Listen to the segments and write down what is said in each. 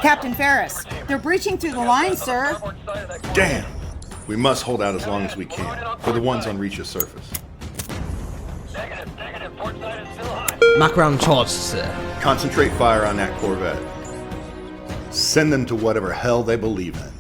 Captain Ferris, they're breaching through the line, sir. Damn! We must hold out as long as we can, for the ones on Reach's surface. Mark round charged, sir. Concentrate fire on that Corvette. Send them to whatever hell they believe in.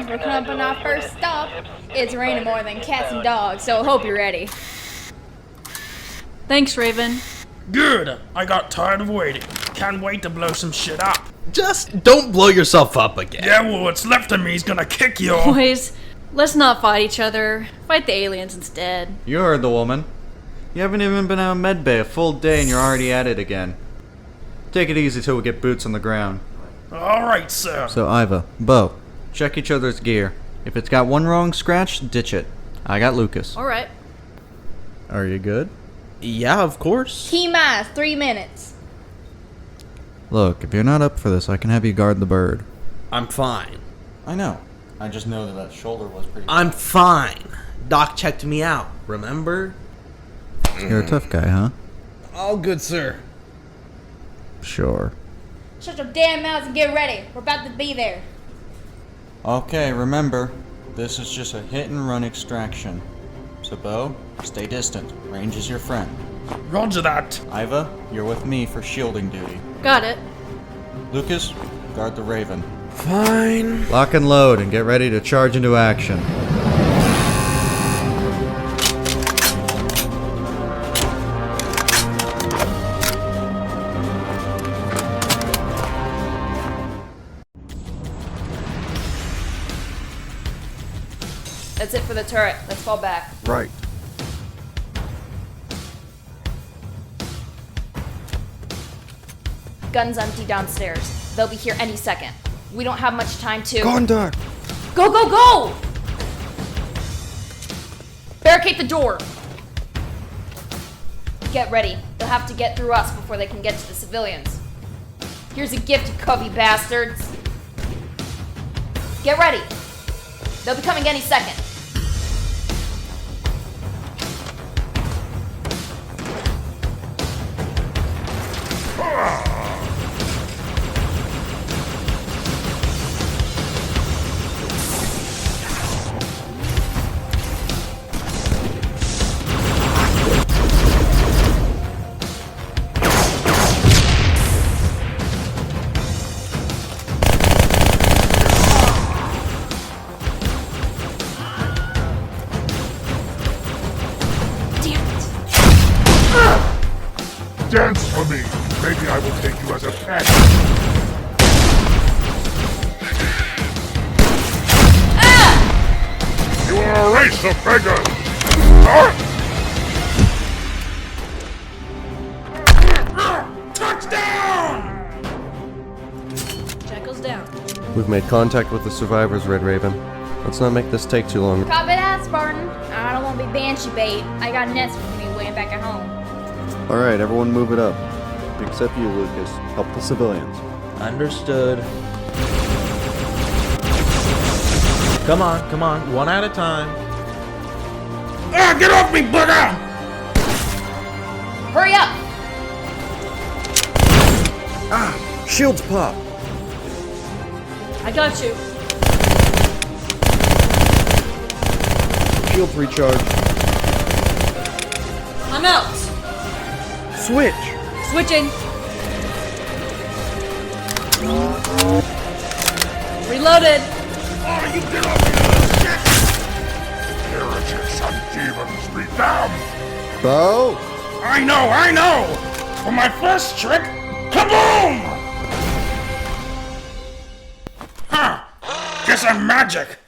We're coming up on our first stop. It's raining more than cats and dogs, so I hope you're ready. Thanks, Raven. Good. I got tired of waiting. Can't wait to blow some shit up. Just don't blow yourself up again. Yeah, well, what's left of me is gonna kick you. Boys, let's not fight each other. Fight the aliens instead. You heard the woman. You haven't even been out of medbay a full day and you're already at it again. Take it easy till we get boots on the ground. Alright, sir. So, Iva, Bo, check each other's gear. If it's got one wrong scratch, ditch it. I got Lucas. Alright. Are you good? Yeah, of course. T-minus 3 minutes. Look, if you're not up for this, I can have you guard the bird. I'm fine. I know. I just know that shoulder was pretty... I'm fine. Doc checked me out, remember? You're a tough guy, huh? All good, sir. Sure. Shut your damn mouths and get ready. We're about to be there. Okay, remember, this is just a hit-and-run extraction. So, Bo, stay distant. Range is your friend. Roger that. Iva, you're with me for shielding duty. Got it. Lucas, guard the Raven. Fine. Lock and load and get ready to charge into action. That's it for the turret. Let's fall back. Right. Guns empty downstairs. They'll be here any second. We don't have much time to... Contact! Go, go, go! Barricade the door. Get ready. They'll have to get through us before they can get to the civilians. Here's a gift, you cubby bastards. Get ready. They'll be coming any second. Dance for me. Maybe I will take you as a pet. You are a race of beggars. Touchdown! Jackal's down. We've made contact with the survivors, Red Raven. Let's not make this take too long. Copy that, Spartan. I don't want to be banshee bait. I got nets for me way back at home. Alright, everyone move it up. Except you, Lucas. Help the civilians. Understood. Come on, one at a time. Ah, get off me, bugger! Hurry up! Ah! Shields pop! I got you. Shields recharge. I'm out. Switch! Switching. Reloaded. Oh, you get off me, shit! Heretics and demons be damned! Bo! I know! For my first trick, kaboom! Huh! Guess I'm magic!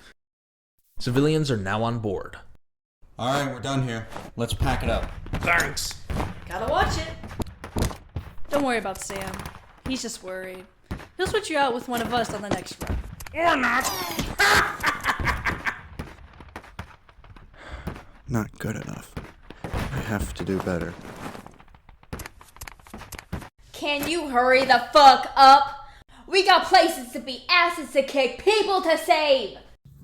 Civilians are now on board. Alright, we're done here. Let's pack it up. Thanks. Gotta watch it. Don't worry about Sam. He's just worried. He'll switch you out with one of us on the next run. Or not. Not good enough. I have to do better. Can you hurry the fuck up? We got places to be, asses to kick, people to save!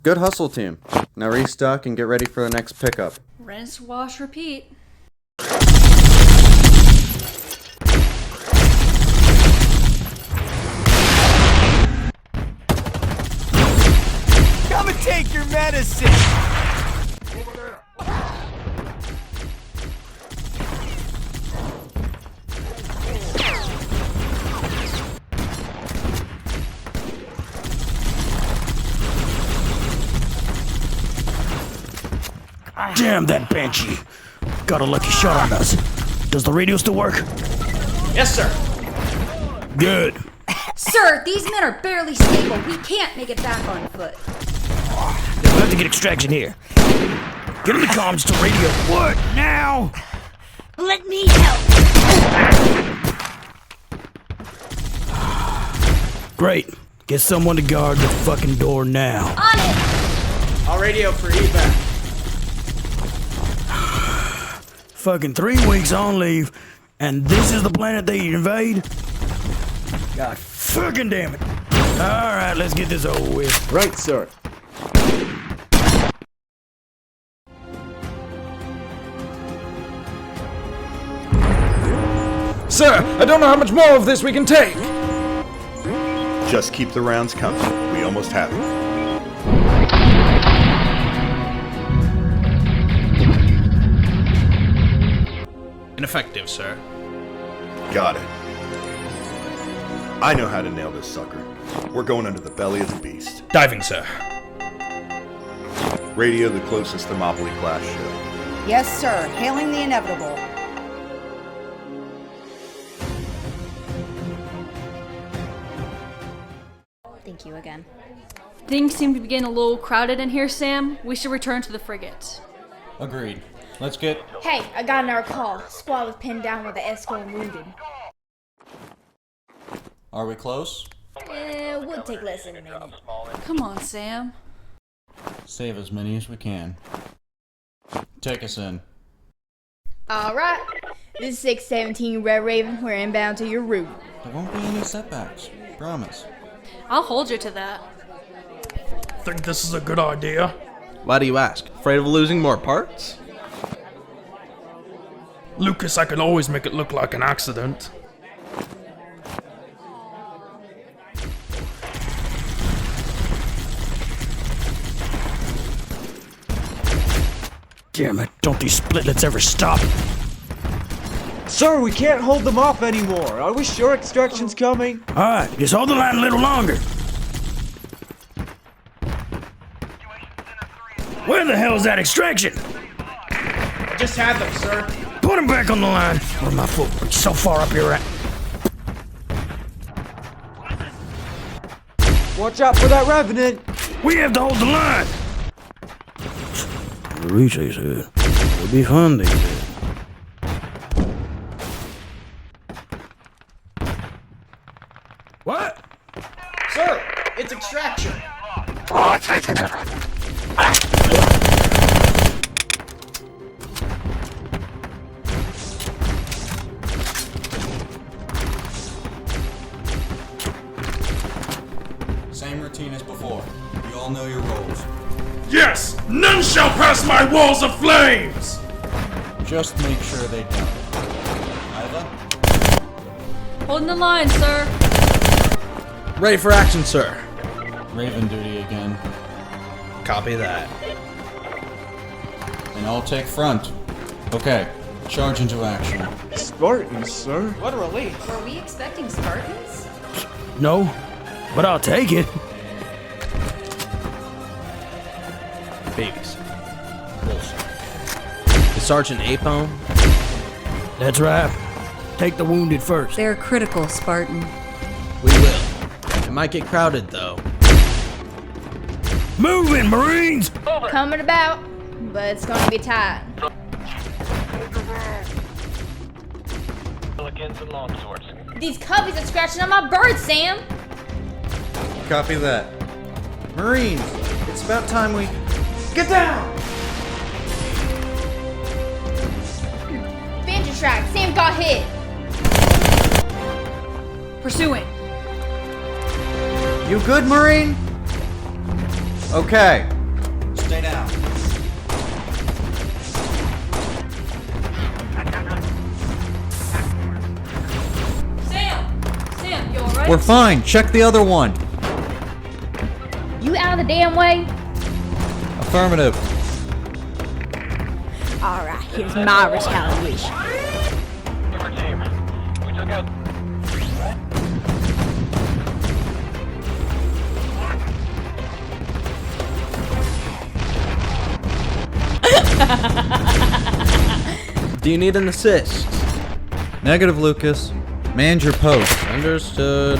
Good hustle, team. Now restock and get ready for the next pickup. Rinse, wash, repeat. Come and take your medicine! Damn that Banshee. Got a lucky shot on us. Does the radio still work? Yes, sir. Good. Sir, these men are barely stable. We can't make it back on foot. We'll have to get extraction here. Get in the comms to radio. What now? Let me help! Great. Get someone to guard the fucking door now. On it! I'll radio for evac. Fucking 3 weeks on leave, and this is the planet they invade? God fucking damn it. Alright, let's get this over with. Right, sir. Sir, I don't know how much more of this we can take. Just keep the rounds coming. We almost have it. Ineffective, sir. Got it. I know how to nail this sucker. We're going under the belly of the beast. Diving, sir. Radio the closest Thermopylae class ship. Yes, sir. Hailing the inevitable. Thank you again. Things seem to be getting a little crowded in here, Sam. We should return to the frigate. Agreed. Let's get... Hey, I got another call. Squad was pinned down with the Esco and wounded. Are we close? Would take less than a minute. Come on, Sam. Save as many as we can. Take us in. Alright. This is 617 Red Raven. We're inbound to your route. There won't be any setbacks. Promise. I'll hold you to that. Think this is a good idea? Why do you ask? Afraid of losing more parts? Lucas, I can always make it look like an accident. Damn it, don't these splitlets ever stop? Sir, we can't hold them off anymore. Are we sure extraction's coming? Alright, just hold the line a little longer. Where the hell is that extraction? I just had them, sir. Put him back on the line. Where my footprint's so far up here at? Watch out for that revenant. We have to hold the line. Reach, they said. It'll be fun, they said. What? Sir, it's extraction. Same routine as before. You all know your roles. Yes! None shall pass my walls of flames! Just make sure they don't. Iva? Holding the line, sir. Ready for action, sir. Raven duty again. Copy that. And I'll take front. Okay, charge into action. Spartans, sir. What a relief. Were we expecting Spartans? No, but I'll take it. Babies. Bullshit. Is Sergeant Apone? That's right. Take the wounded first. They're critical, Spartan. We will. It might get crowded, though. Moving, Marines! Coming about, but it's gonna be tight. Against the long source. These cubbies are scratching on my bird, Sam! Copy that. Marines, it's about time we... Get down! Banjo track, Sam got hit! Pursuing. You good, Marine? Okay. Stay down. Sam, you alright? We're fine. Check the other one. You out of the damn way? Affirmative. Alright, here's my retaliation. Do you need an assist? Negative, Lucas. Man your post. Understood.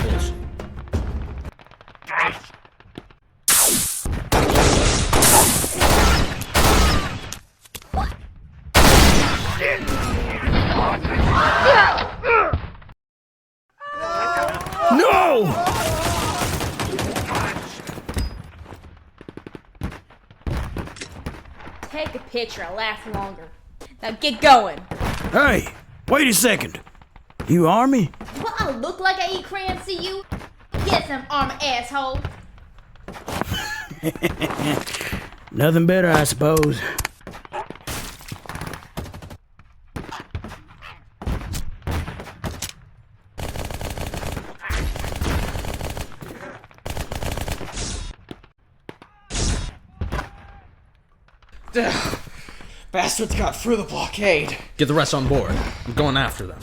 No! Take a picture, I'll last longer. Now get going! Hey, wait a second. You army? Do I look like I eat crayons to you? Yes, I'm armor, asshole! Nothing better, I suppose. Bastards got through the blockade. Get the rest on board. I'm going after them.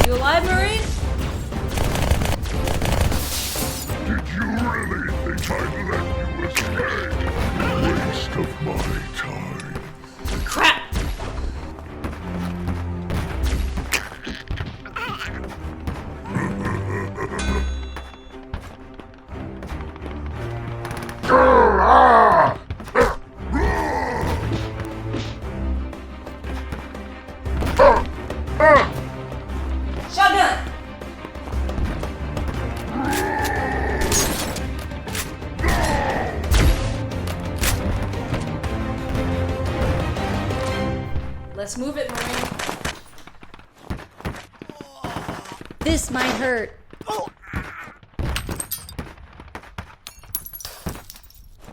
You alive, Marine? Did you really think I'd let you escape? Waste of my time. Crap! Shotgun! Let's move it, Marine. This might hurt.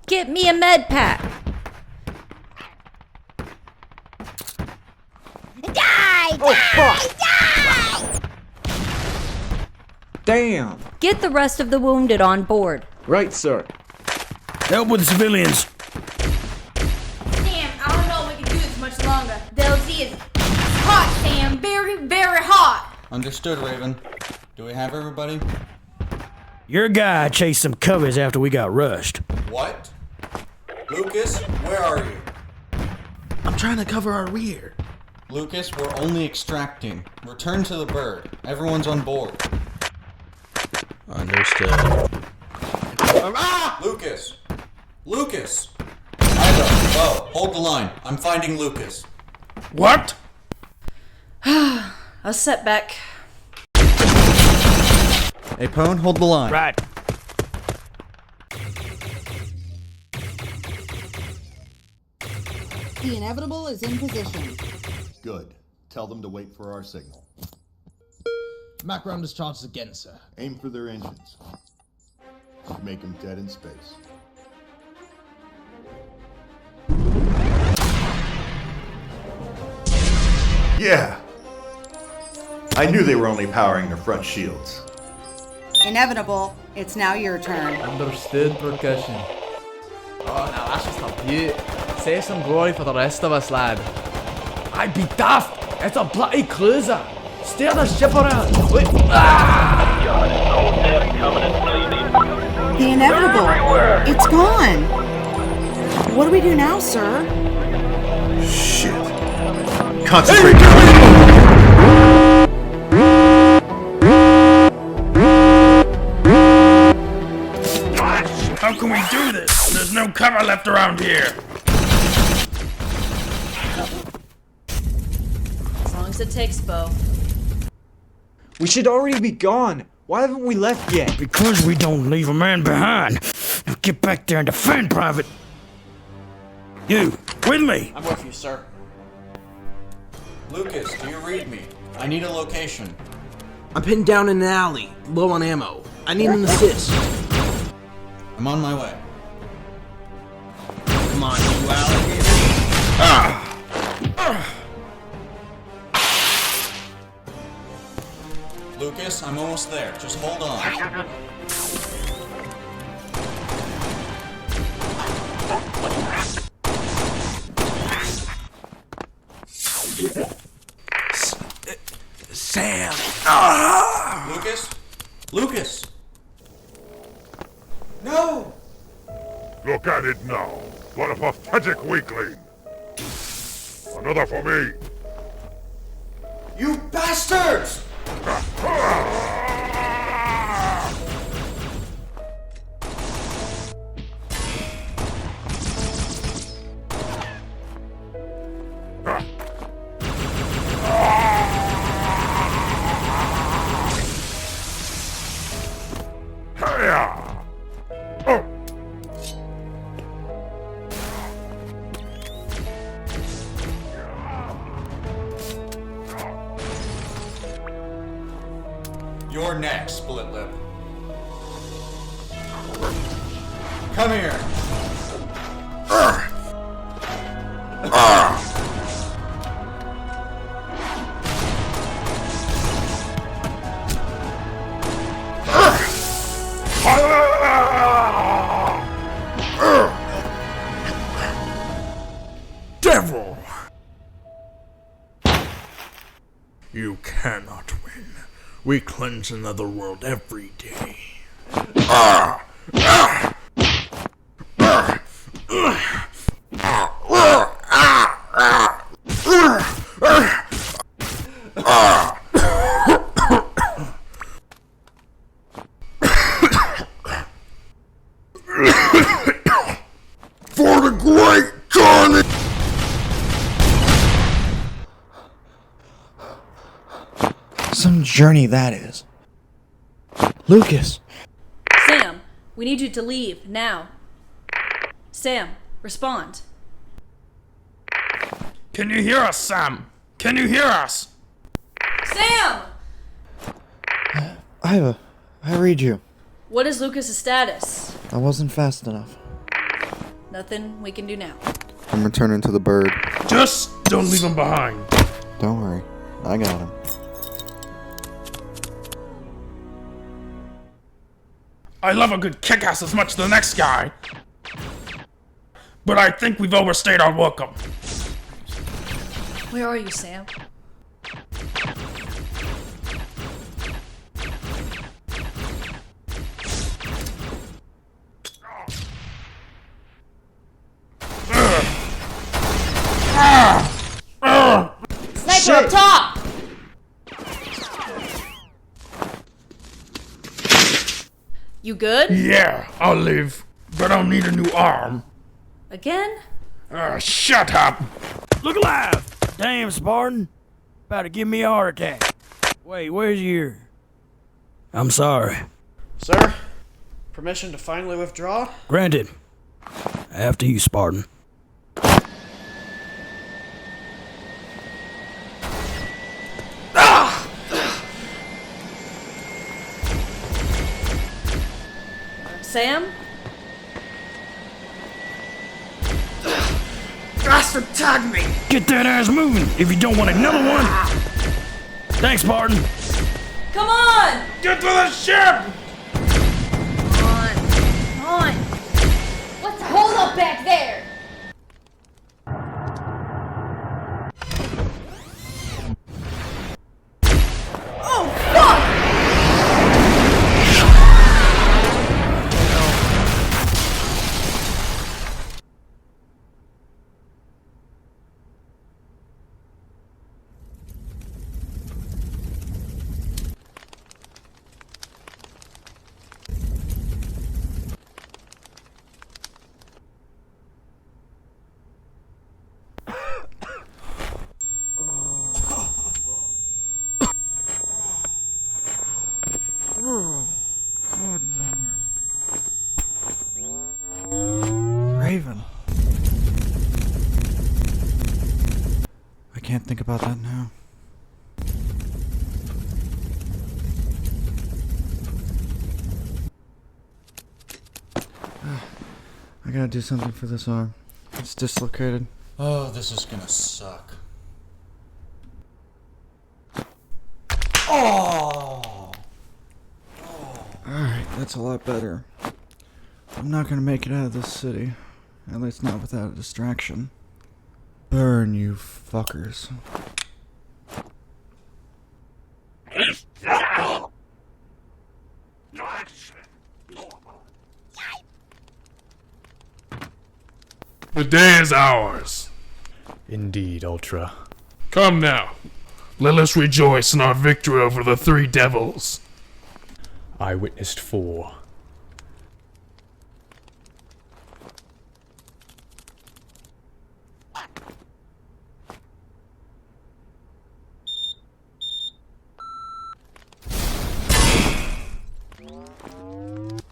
Get me a med pack. Die! Die! Damn! Get the rest of the wounded on board. Right, sir. Help with the civilians. Sam, I don't know if we can do this much longer. The LZ is hot, Sam. Very, very hot. Understood, Raven. Do we have everybody? Your guy chased some covers after we got rushed. What? Lucas, where are you? I'm trying to cover our rear. Lucas, we're only extracting. Return to the bird. Everyone's on board. Understood. Lucas! Lucas! Ida, Bo, hold the line. I'm finding Lucas. What? A setback. Hey, Pone, hold the line. Right. The inevitable is in position. Good. Tell them to wait for our signal. Background discharges again, sir. Aim for their engines. Make them dead in space. Yeah! I knew they were only powering their front shields. Inevitable, it's now your turn. Understood, percussion. Oh, now that's just a beaut. Save some glory for the rest of us, lad. I'd be daft. It's a bloody cruiser. Steer the ship around. Wait. The inevitable, it's gone. What do we do now, sir? Shit. Concentrate. How can we do this? There's no cover left around here. as it takes, Bo. We should already be gone. Why haven't we left yet? Because we don't leave a man behind. Now get back there and defend, Private. You, with me? I'm with you, sir. Lucas, do you read me? I need a location. I'm pinned down in an alley, low on ammo. I need an assist. I'm on my way. Come on, you alligator. Lucas, I'm almost there. Just hold on. Sam! Lucas? Lucas! No! Look at it now. What a pathetic weakling. Another for me. You bastards! You're next, Split Lip. Come here. Devil! You cannot win. We cleanse another world every day. For the great carnage! Some journey that is. Lucas! Sam, we need you to leave, now. Sam, respond. Can you hear us, Sam? Can you hear us? Sam! I read you. What is Lucas's status? I wasn't fast enough. Nothing we can do now. I'm returning to the bird. Just don't leave him behind. Don't worry. I got him. I love a good kick-ass as much as the next guy. But I think we've overstayed our welcome. Where are you, Sam? Sniper up top! You good? Yeah, I'll live. But I'll need a new arm. Again? Shut up! Look alive! Damn, Spartan. About to give me a heart attack. Wait, where's your... I'm sorry. Sir, permission to finally withdraw? Granted. After you, Spartan. Sam? Bastard, tag me! Get that ass moving if you don't want another one! Thanks, Spartan. Come on! Get to the ship! Come on! What's the hold up back there? Oh, fuck! about that now. I gotta do something for this arm. It's dislocated. Oh, this is gonna suck. Oh! Alright, that's a lot better. I'm not gonna make it out of this city. At least not without a distraction. Burn, you fuckers. The day is ours. Indeed, Ultra. Come now. Let us rejoice in our victory over the three devils. I witnessed 4.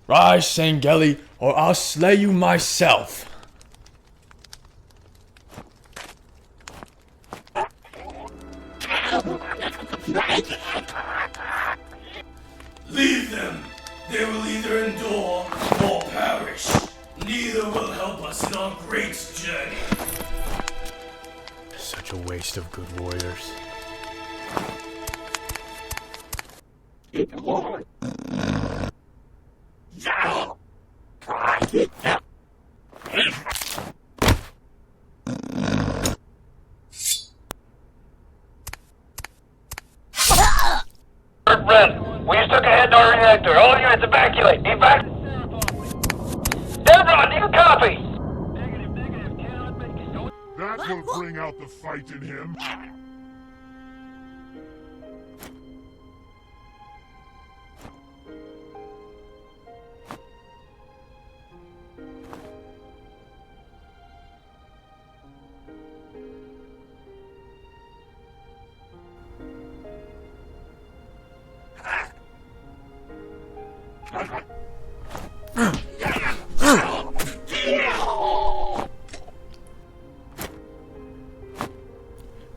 Rise, Sangeli, or I'll slay you myself. Leave them. They will either endure or perish. Neither will help us in our great journey. Such a waste of good warriors. Red, we just took a head to our reactor. All units evacuate. Evac. Devron, do you copy? That will bring out the fight in him.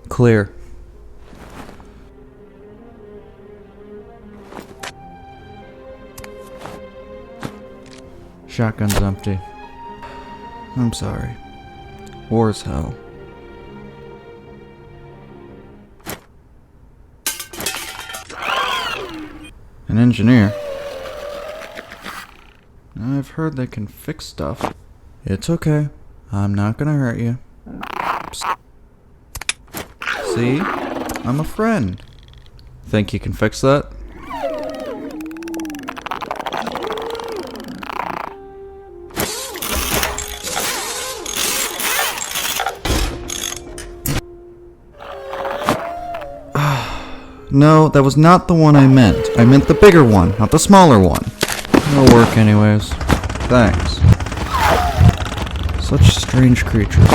Clear. Shotgun's empty. I'm sorry. War's hell. An engineer? I've heard they can fix stuff. It's okay. I'm not gonna hurt you. See? I'm a friend. Think you can fix that? No, that was not the one I meant. I meant the bigger one, not the smaller one. It'll work anyways. Thanks. Such strange creatures.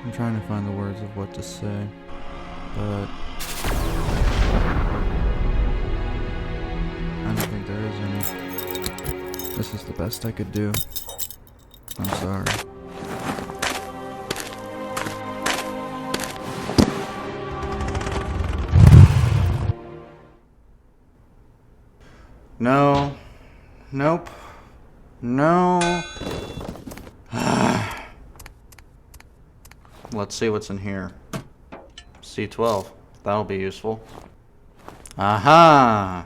I'm trying to find the words of what to say, but I don't think there is any. This is the best I could do. I'm sorry. No. Nope. No. Let's see what's in here. C12. That'll be useful. Aha!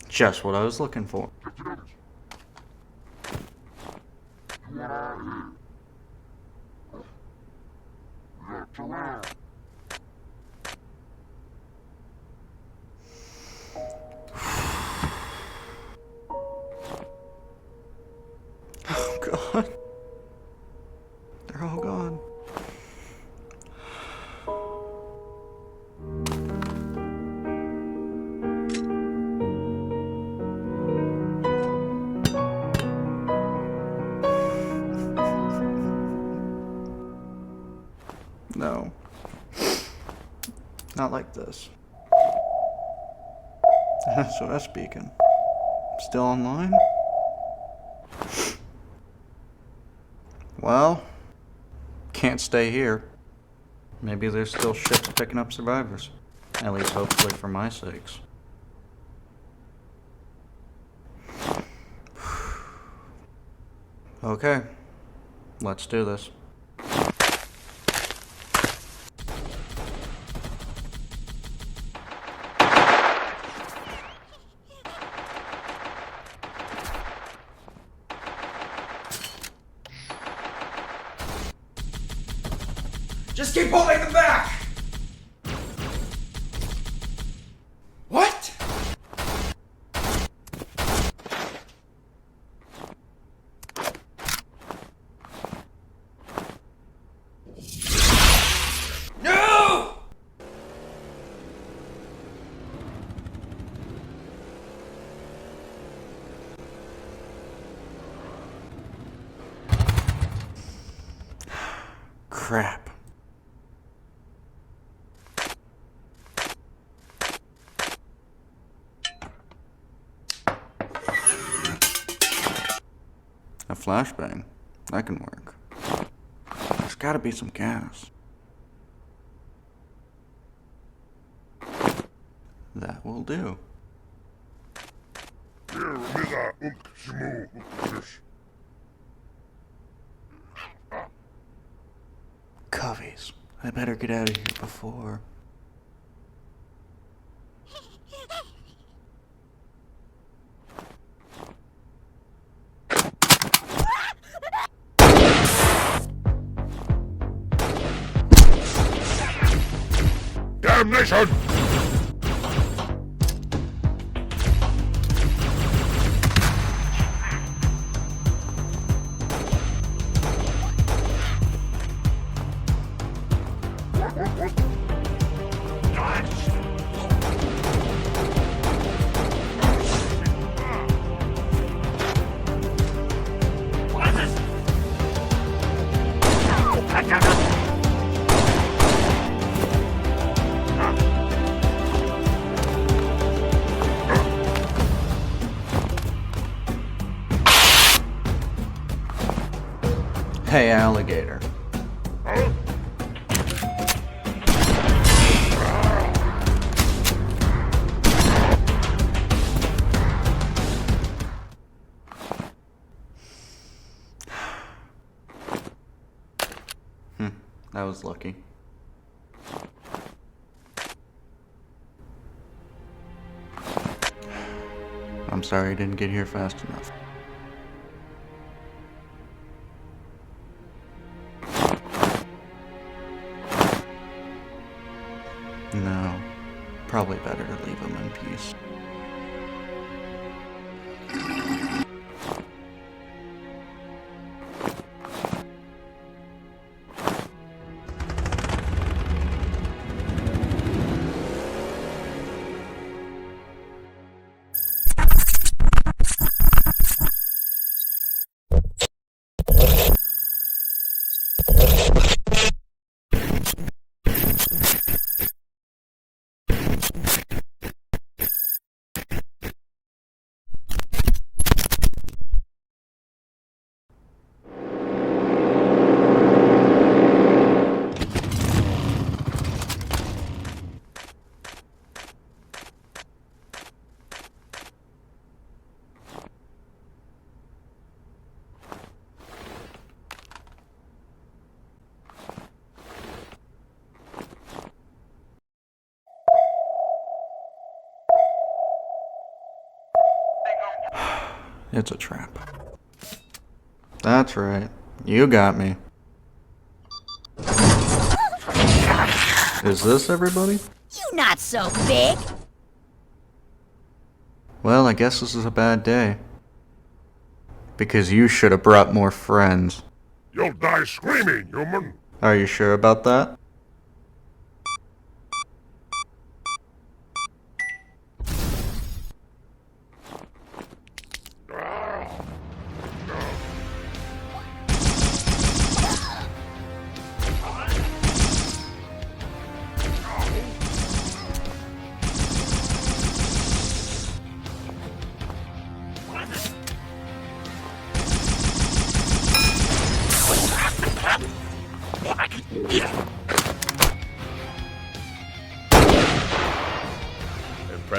Just what I was looking for. Oh God. They're all gone. Not like this. S.A.S beacon. Still online? Well, can't stay here. Maybe there's still ships picking up survivors. At least hopefully for my sakes. Okay, let's do this. Just keep pulling them back! What? No! Crap. A flashbang. That can work. There's gotta be some gas. That will do. Coveys. I better get out of here before... Damnation! Hey, alligator. That was lucky. I'm sorry I didn't get here fast enough. No, probably better to leave him in peace. It's a trap. That's right. You got me. Is this everybody? You not so big. Well, I guess this is a bad day. Because you should have brought more friends. You'll die screaming, human! Are you sure about that?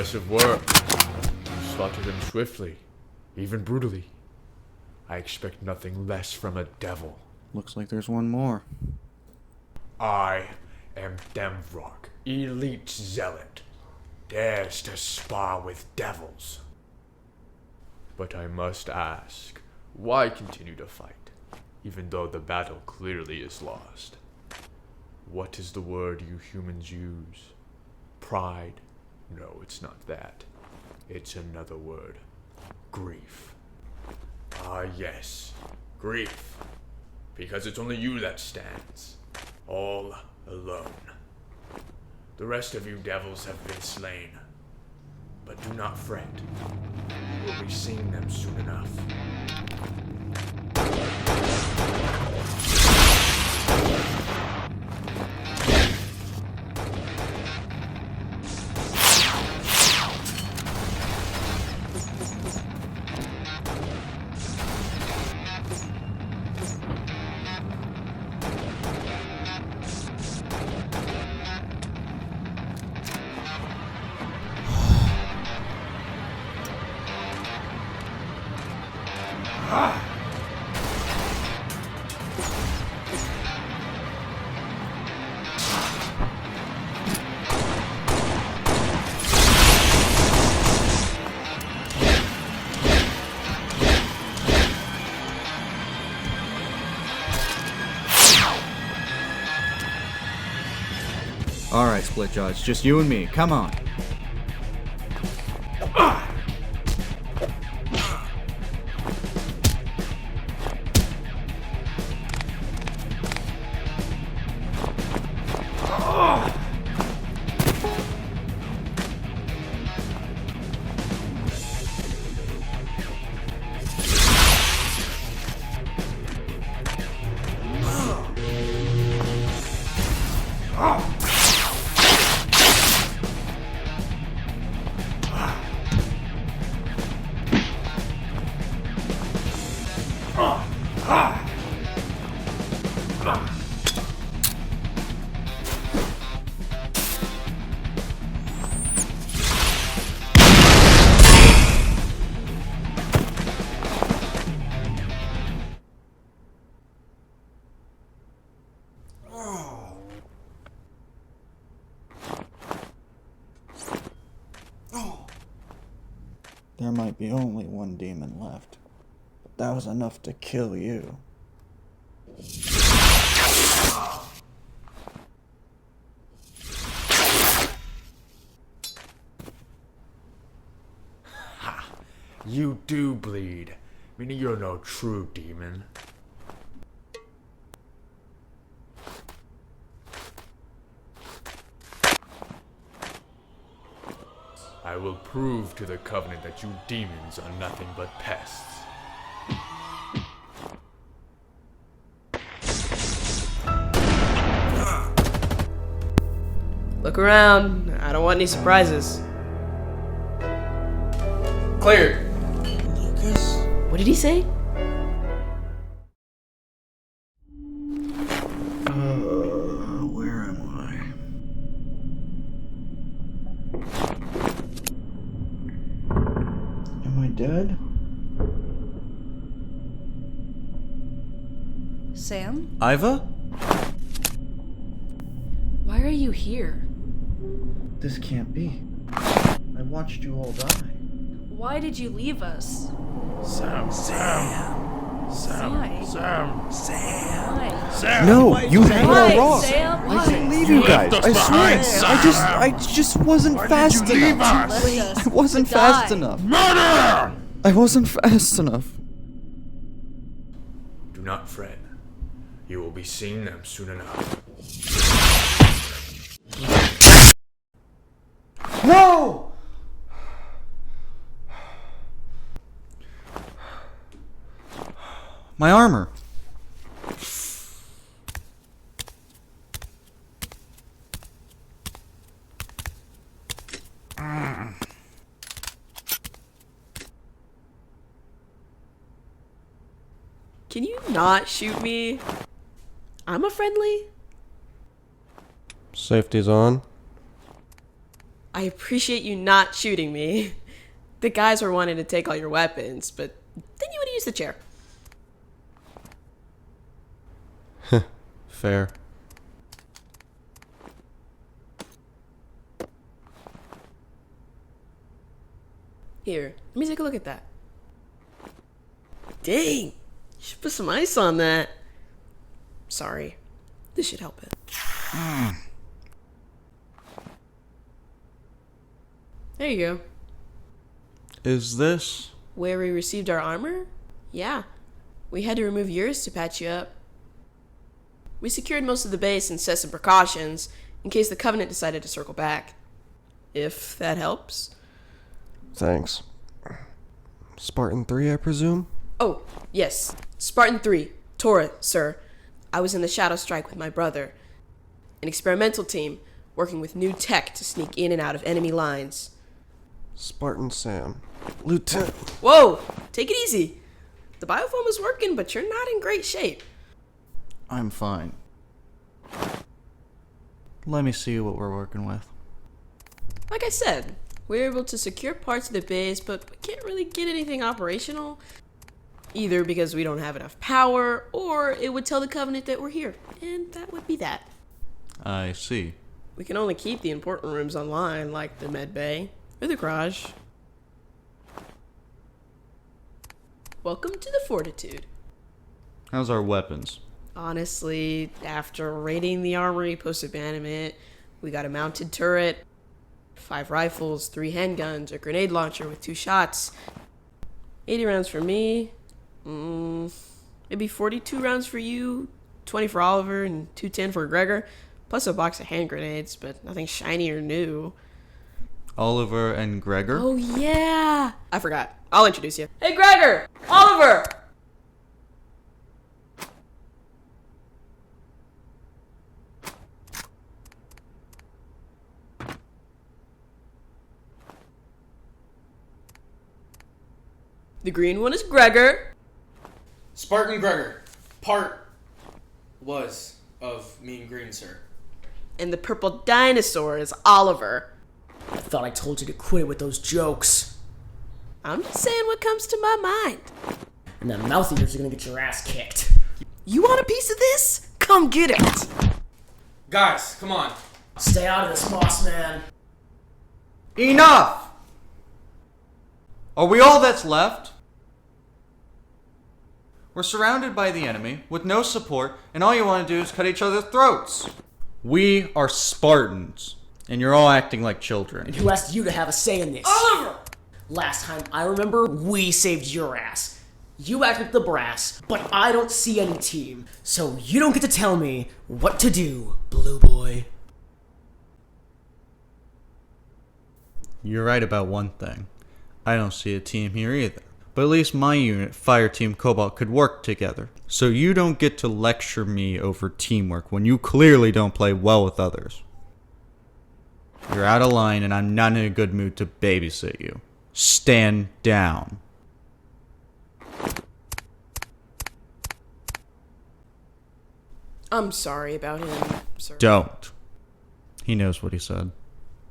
Impressive work. You slaughtered them swiftly, even brutally. I expect nothing less from a devil. Looks like there's one more. I am Demvrok, elite zealot, dares to spar with devils. But I must ask, why continue to fight, even though the battle clearly is lost? What is the word you humans use? Pride? No, it's not that. It's another word. Grief. Ah, yes. Grief. Because it's only you that stands. All alone. The rest of you devils have been slain. But do not fret. You will be seeing them soon enough. Alright, Splitjaw, it's just you and me. Come on. There might be only one demon left, but that was enough to kill you. Ha! You do bleed, meaning you're no true demon. I will prove to the Covenant that you demons are nothing but pests. Look around. I don't want any surprises. Cleared. Lucas? What did he say? Where am I? Am I dead? Sam? Iva? Why are you here? This can't be. I watched you all die. Why did you leave us? Sam. Why? No, you had Why, it all wrong. Sam? I didn't leave You you guys. left I us swear. behind, I just wasn't fast did you leave enough. us? I wasn't To fast die. enough. Murder! I wasn't fast enough. Do not fret. You will be seeing them soon enough. No! My armor. Can you not shoot me? I'm a friendly. Safety's on. I appreciate you not shooting me. The guys were wanting to take all your weapons, but then you would use the chair. Fair. Here, let me take a look at that. Dang! You should put some ice on that. Sorry. This should help it. There you go. Is this? Where we received our armor? Yeah. We had to remove yours to patch you up. We secured most of the base and set some precautions in case the Covenant decided to circle back. If that helps. Thanks. Spartan 3, I presume? Oh, yes. Spartan 3. Tora, sir. I was in the Shadow Strike with my brother. An experimental team working with new tech to sneak in and out of enemy lines. Spartan Sam. Lieutenant. Whoa! Take it easy. The biofoam is working, but you're not in great shape. I'm fine. Let me see what we're working with. Like I said, we're able to secure parts of the base, but we can't really get anything operational. Either because we don't have enough power, or it would tell the Covenant that we're here. And that would be that. I see. We can only keep the important rooms online, like the med bay or the garage. Welcome to the Fortitude. How's our weapons? Honestly, after raiding the armory post-abandonment, we got a mounted turret, 5 rifles, 3 handguns, a grenade launcher with 2 shots, 80 rounds for me, maybe 42 rounds for you, 20 for Oliver, and 210 for Gregor, plus a box of hand grenades, but nothing shiny or new. Oliver and Gregor? Oh yeah! I forgot. I'll introduce you. Hey Gregor! Oliver! The green one is Gregor. Spartan Gregor. Part was of Mean Green, sir. And the purple dinosaur is Oliver. I thought I told you to quit it with those jokes. I'm just saying what comes to my mind. And that mouth of yours are gonna get your ass kicked. You want a piece of this? Come get it! Guys, come on. Stay out of this, boss man. Enough! Are we all that's left? We're surrounded by the enemy, with no support, and all you want to do is cut each other's throats. We are Spartans, and you're all acting like children. And who asked you to have a say in this? Oliver! Last time I remember, we saved your ass. You act like the brass, but I don't see any team, so you don't get to tell me what to do, Blue Boy. You're right about one thing. I don't see a team here either. But at least my unit, Fire Team Cobalt, could work together. So you don't get to lecture me over teamwork when you clearly don't play well with others. You're out of line and I'm not in a good mood to babysit you. Stand down. I'm sorry about him, sir. Don't. He knows what he said.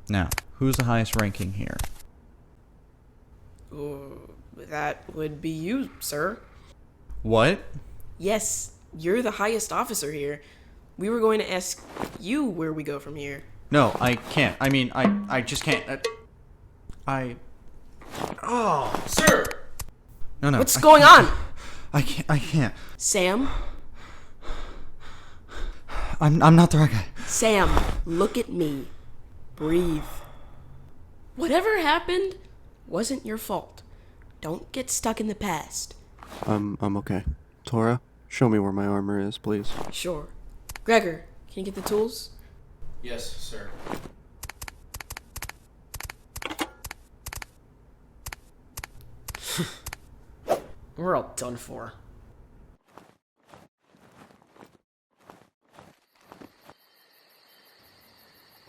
Now, who's the highest ranking here? That would be you, sir. What? Yes, you're the highest officer here. We were going to ask you where we go from here. No, I can't. I mean, I just can't. Oh, sir! No. What's going on? I can't. Sam? I'm not the right guy. Sam, look at me. Breathe. Whatever happened wasn't your fault. Don't get stuck in the past. I'm okay. Tora, show me where my armor is, please. Sure. Gregor, can you get the tools? Yes, sir. We're all done for.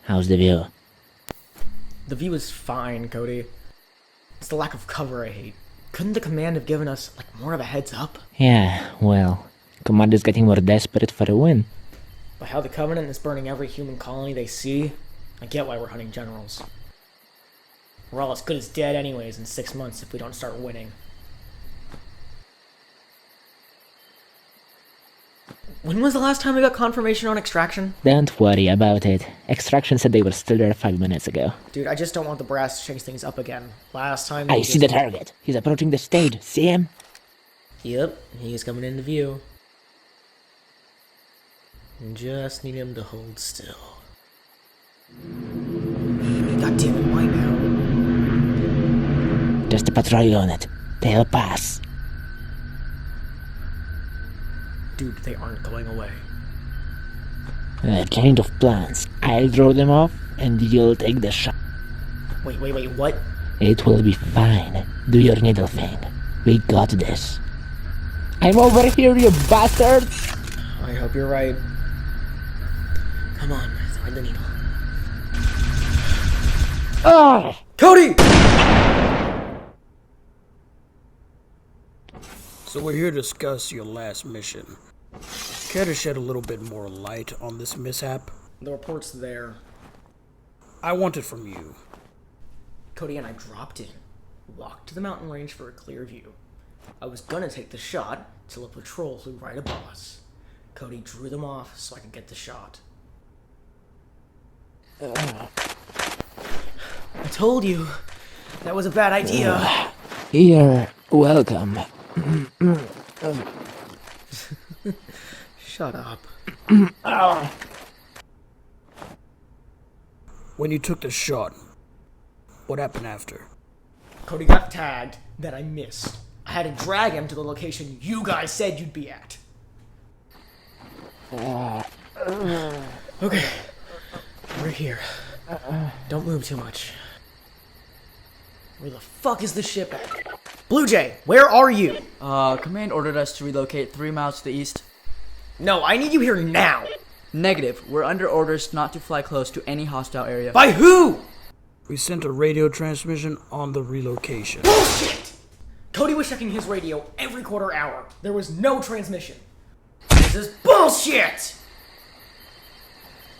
How's the view? The view is fine, Cody. It's the lack of cover I hate. Couldn't the command have given us, more of a heads up? Yeah, well, Command is getting more desperate for a win. By how the Covenant is burning every human colony they see, I get why we're hunting generals. We're all as good as dead anyways in 6 months if we don't start winning. When was the last time we got confirmation on extraction? Don't worry about it. Extraction said they were still there 5 minutes ago. Dude, I just don't want the brass to change things up again. Last time I see the target. He's approaching the stage. See him? Yep, he's coming into view. Just need him to hold still. God damn it, why now? Just a patrol unit. They'll pass. Dude, they aren't going away. That kind of plans. I'll throw them off, and you'll take the shot. Wait, what? It will be fine. Do your needle thing. We got this. I'm over here, you bastards! I hope you're right. Come on, thread the needle. Ah! Cody! So we're here to discuss your last mission. Care to shed a little bit more light on this mishap? The report's there. I want it from you. Cody and I dropped in, walked to the mountain range for a clear view. I was gonna take the shot till a patrol flew right above us. Cody drew them off so I could get the shot. I told you, that was a bad idea. You're welcome. Shut up. When you took the shot, what happened after? Cody got tagged, that I missed. I had to drag him to the location you guys said you'd be at. Okay, we're here. Don't move too much. Where the fuck is the ship at? Blue Jay, where are you? Command ordered us to relocate 3 miles to the east. No, I need you here now. Negative. We're under orders not to fly close to any hostile area. By who? We sent a radio transmission on the relocation. Bullshit! Cody was checking his radio every quarter hour. There was no transmission. This is bullshit!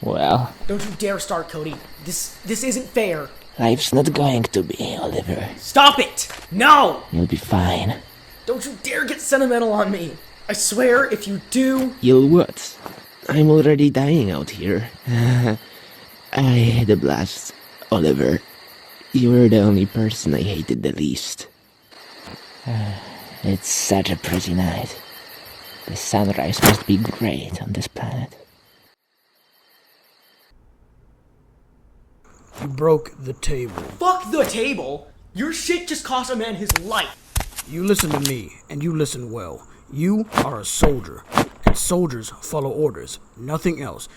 Well, Don't you dare start, Cody. This isn't fair. life's not going to be, Oliver. Stop it! No! You'll be fine. Don't you dare get sentimental on me. I swear, if you do... You'll what? I'm already dying out here. I had a blast, Oliver. You were the only person I hated the least. It's such a pretty night. The sunrise must be great on this planet. You broke the table. Fuck the table! Your shit just cost a man his life. You listen to me, and you listen well. You are a soldier, and soldiers follow orders, nothing else.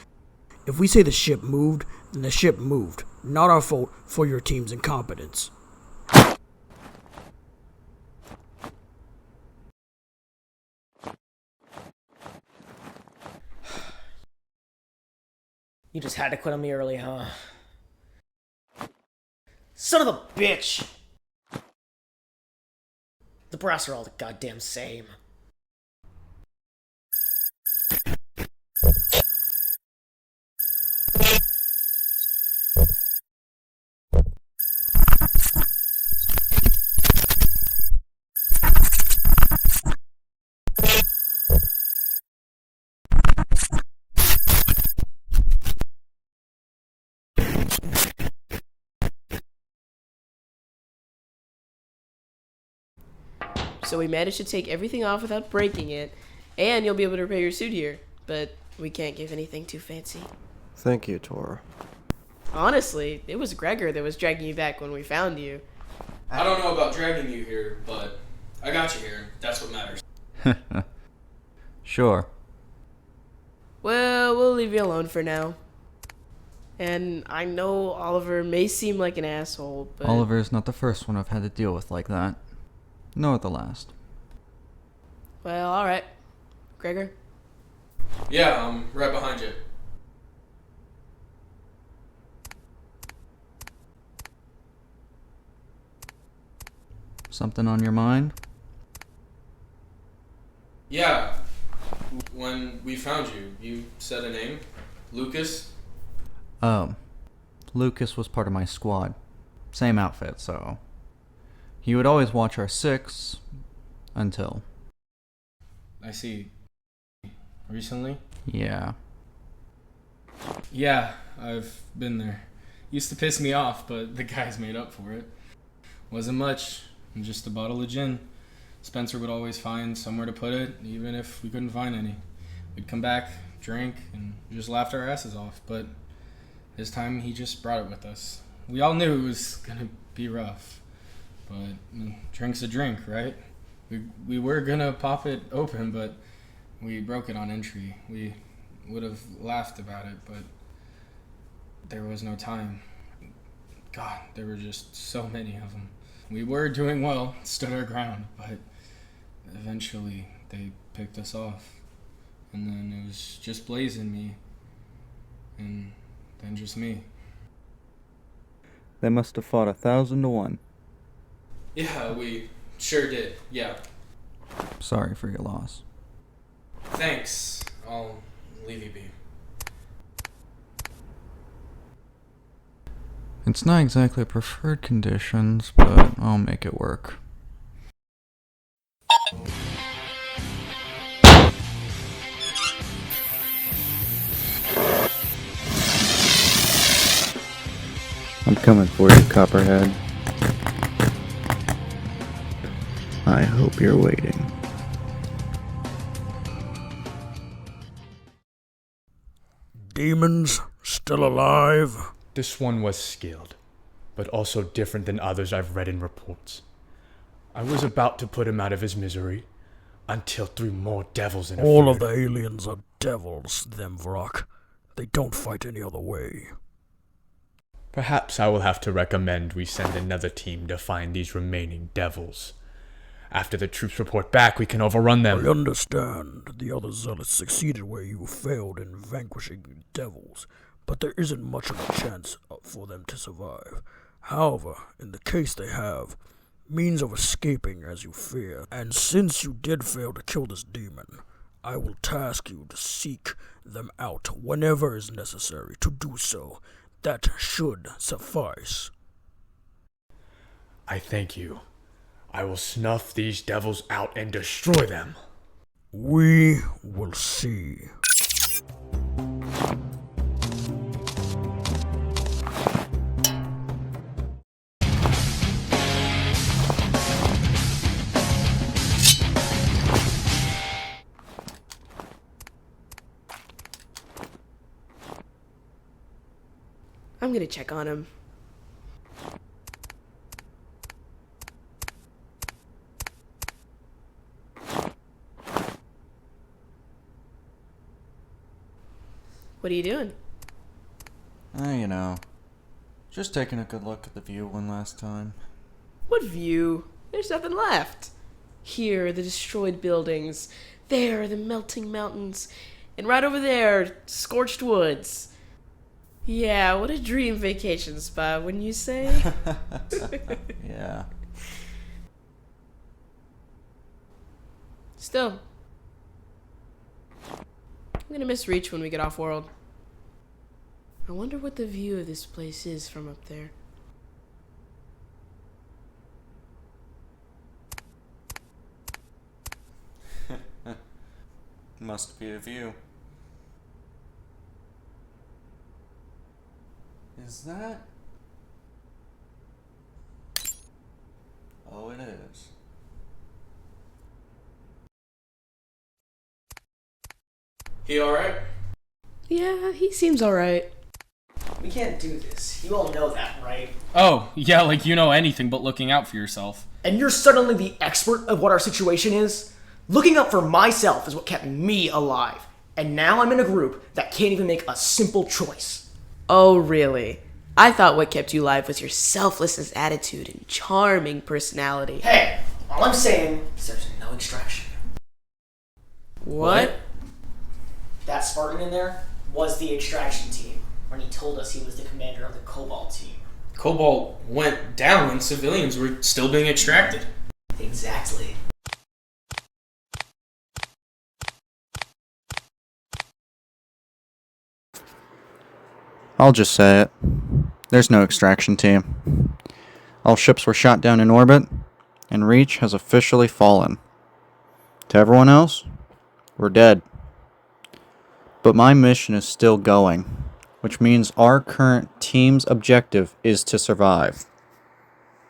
If we say the ship moved, then the ship moved. Not our fault for your team's incompetence. You just had to quit on me early, huh? Son of a bitch! The brass are all the goddamn same. So we managed to take everything off without breaking it, and you'll be able to repair your suit here. But we can't give anything too fancy. Thank you, Tora. Honestly, it was Gregor that was dragging you back when we found you. I don't know about dragging you here, but I got you here. That's what matters. Sure. Well, we'll leave you alone for now. And I know Oliver may seem like an asshole, but... Oliver's not the first one I've had to deal with like that. Nor the last. Well, alright. Gregor? Yeah, I'm right behind you. Something on your mind? Yeah. When we found you, you said a name? Lucas? Oh. Lucas was part of my squad. Same outfit, so he would always watch our 6 until. I see. Recently? Yeah. Yeah, I've been there. Used to piss me off, but the guys made up for it. Wasn't much, just a bottle of gin. Spencer would always find somewhere to put it, even if we couldn't find any. We'd come back, drink, and just laughed our asses off, but this time he just brought it with us. We all knew it was gonna be rough, but drink's a drink, right? We were gonna pop it open, but we broke it on entry. We would have laughed about it, but there was no time. God, there were just so many of them. We were doing well, stood our ground, but eventually they picked us off. And then it was just Blaze and me, and then just me. They must have fought 1,000 to 1. Yeah, we sure did, yeah. Sorry for your loss. Thanks. I'll leave you be. It's not exactly preferred conditions, but I'll make it work. I'm coming for you, Copperhead. I hope you're waiting. Demons still alive? This one was skilled, but also different than others I've read in reports. I was about to put him out of his misery until 3 more devils interfered. All of the aliens are devils, them Vrock. They don't fight any other way. Perhaps I will have to recommend we send another team to find these remaining devils. After the troops report back, we can overrun them. I understand the other zealots succeeded where you failed in vanquishing devils, but there isn't much of a chance for them to survive. However, in the case they have, means of escaping as you fear, and since you did fail to kill this demon, I will task you to seek them out whenever is necessary to do so. That should suffice. I thank you. I will snuff these devils out and destroy them. We will see. I'm gonna check on him. What are you doing? You know, just taking a good look at the view one last time. What view? There's nothing left. Here, the destroyed buildings. There, the melting mountains. And right over there, scorched woods. Yeah, what a dream vacation spot, wouldn't you say? Yeah. Still, I'm gonna miss Reach when we get off world. I wonder what the view of this place is from up there. Must be a view. Is that? Oh, it is. He alright? Yeah, he seems alright. We can't do this. You all know that, right? Oh, yeah, like you know anything but looking out for yourself. And you're suddenly the expert of what our situation is? Looking out for myself is what kept me alive. And now I'm in a group that can't even make a simple choice. Oh, really? I thought what kept you alive was your selflessness attitude and charming personality. Hey, all I'm saying is there's no extraction. What? That Spartan in there was the extraction team when he told us he was the commander of the Cobalt team. Cobalt went down when civilians were still being extracted. Exactly. I'll just say it. There's no extraction team. All ships were shot down in orbit, and Reach has officially fallen. To everyone else, we're dead. But my mission is still going, which means our current team's objective is to survive.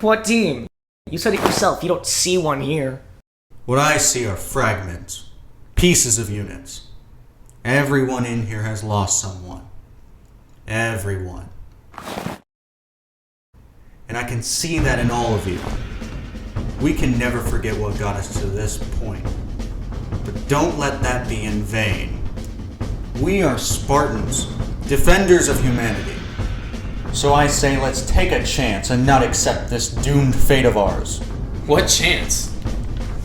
What team? You said it yourself, you don't see one here. What I see are fragments, pieces of units. Everyone in here has lost someone. Everyone. And I can see that in all of you. We can never forget what got us to this point. But don't let that be in vain. We are Spartans, defenders of humanity. So I say let's take a chance and not accept this doomed fate of ours. What chance?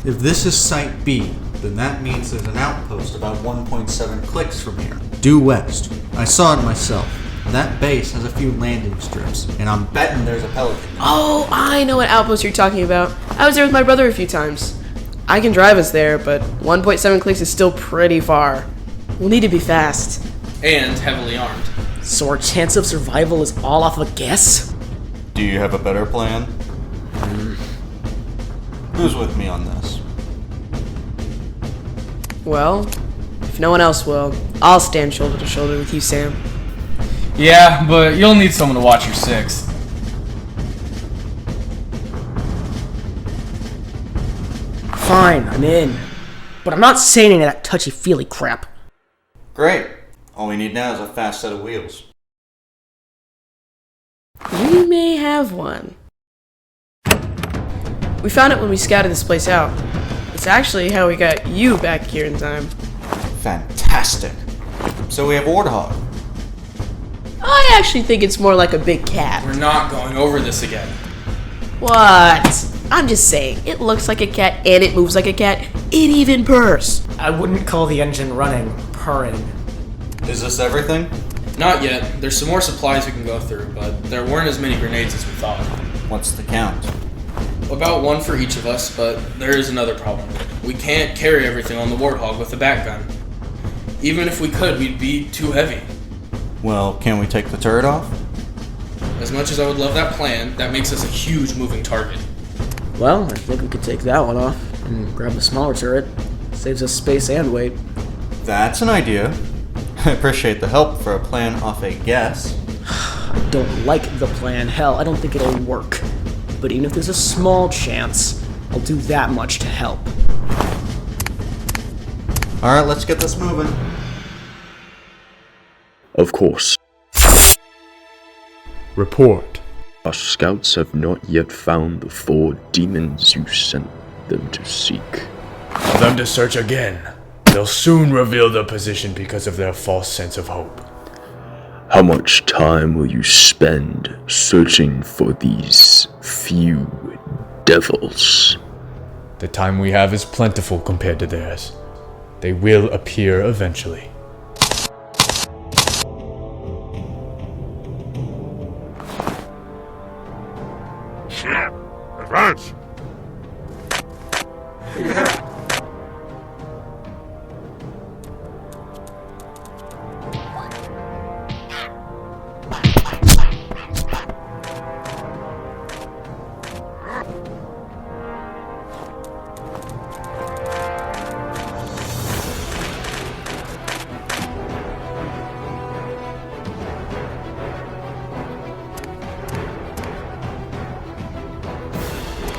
If this is Site B, then that means there's an outpost about 1.7 clicks from here, due west. I saw it myself. That base has a few landing strips, and I'm betting there's a pelican. Oh, I know what outpost you're talking about. I was there with my brother a few times. I can drive us there, but 1.7 clicks is still pretty far. We'll need to be fast. And heavily armed. So our chance of survival is all off a guess? Do you have a better plan? Who's with me on this? Well, if no one else will, I'll stand shoulder to shoulder with you, Sam. Yeah, but you'll need someone to watch your six. Fine, I'm in. But I'm not saying any of that touchy-feely crap. Great. All we need now is a fast set of wheels. We may have one. We found it when we scouted this place out. It's actually how we got you back here in time. Fantastic. So we have Warthog. I actually think it's more like a big cat. We're not going over this again. What? I'm just saying, it looks like a cat and it moves like a cat. It even purrs. I wouldn't call the engine running purring. Is this everything? Not yet. There's some more supplies we can go through, but there weren't as many grenades as we thought. What's the count? About one for each of us, but there is another problem. We can't carry everything on the Warthog with a back gun. Even if we could, we'd be too heavy. Well, can we take the turret off? As much as I would love that plan, that makes us a huge moving target. Well, I think we could take that one off and grab the smaller turret. Saves us space and weight. That's an idea. I appreciate the help for a plan off a guess. I don't like the plan. Hell, I don't think it'll work. But even if there's a small chance, I'll do that much to help. Alright, let's get this moving. Of course. Report. Our scouts have not yet found the 4 demons you sent them to seek. Tell them to search again. They'll soon reveal their position because of their false sense of hope. How much time will you spend searching for these few devils? The time we have is plentiful compared to theirs. They will appear eventually. Advance!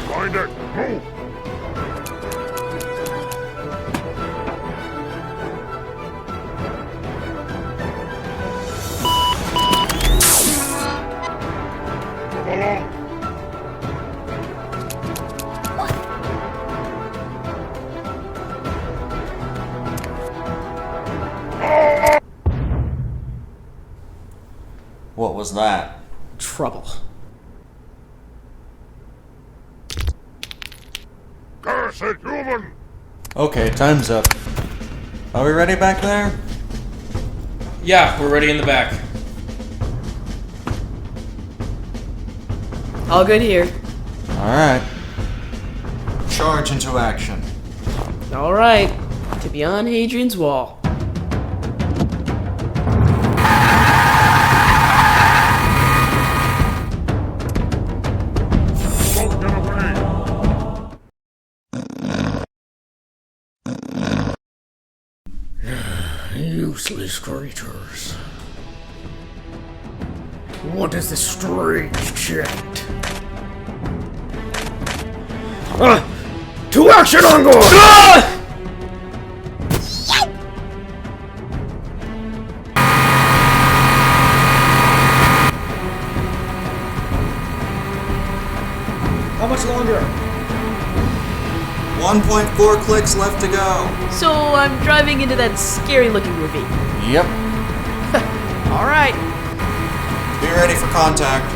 Find it! Move! Move along! What was that? Trouble. Cursed human! Okay, time's up. Are we ready back there? Yeah, we're ready in the back. All good here. Alright. Charge into action. Alright. To beyond Hadrian's Wall. useless creatures. What is this strange chant? To action on guard! How much longer? 1.4 clicks left to go. So I'm driving into that scary looking ravine. Yep. Alright. Be ready for contact.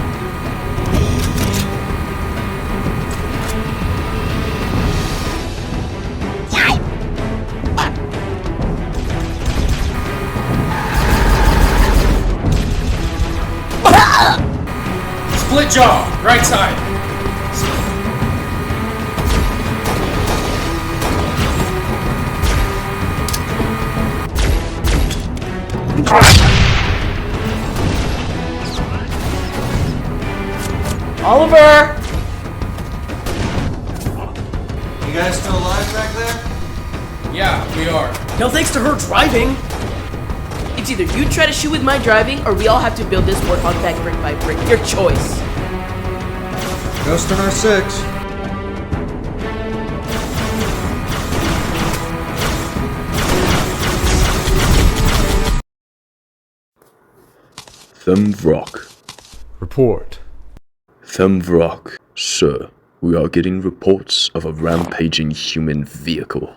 Split jaw, right side. Oliver! You guys still alive back there? Yeah, we are. No thanks to her driving. It's either you try to shoot with my driving, or we all have to build this warthog back brick by brick. Your choice. Ghost in our 6. Thumvrock. Report. Thumvrock, sir. We are getting reports of a rampaging human vehicle.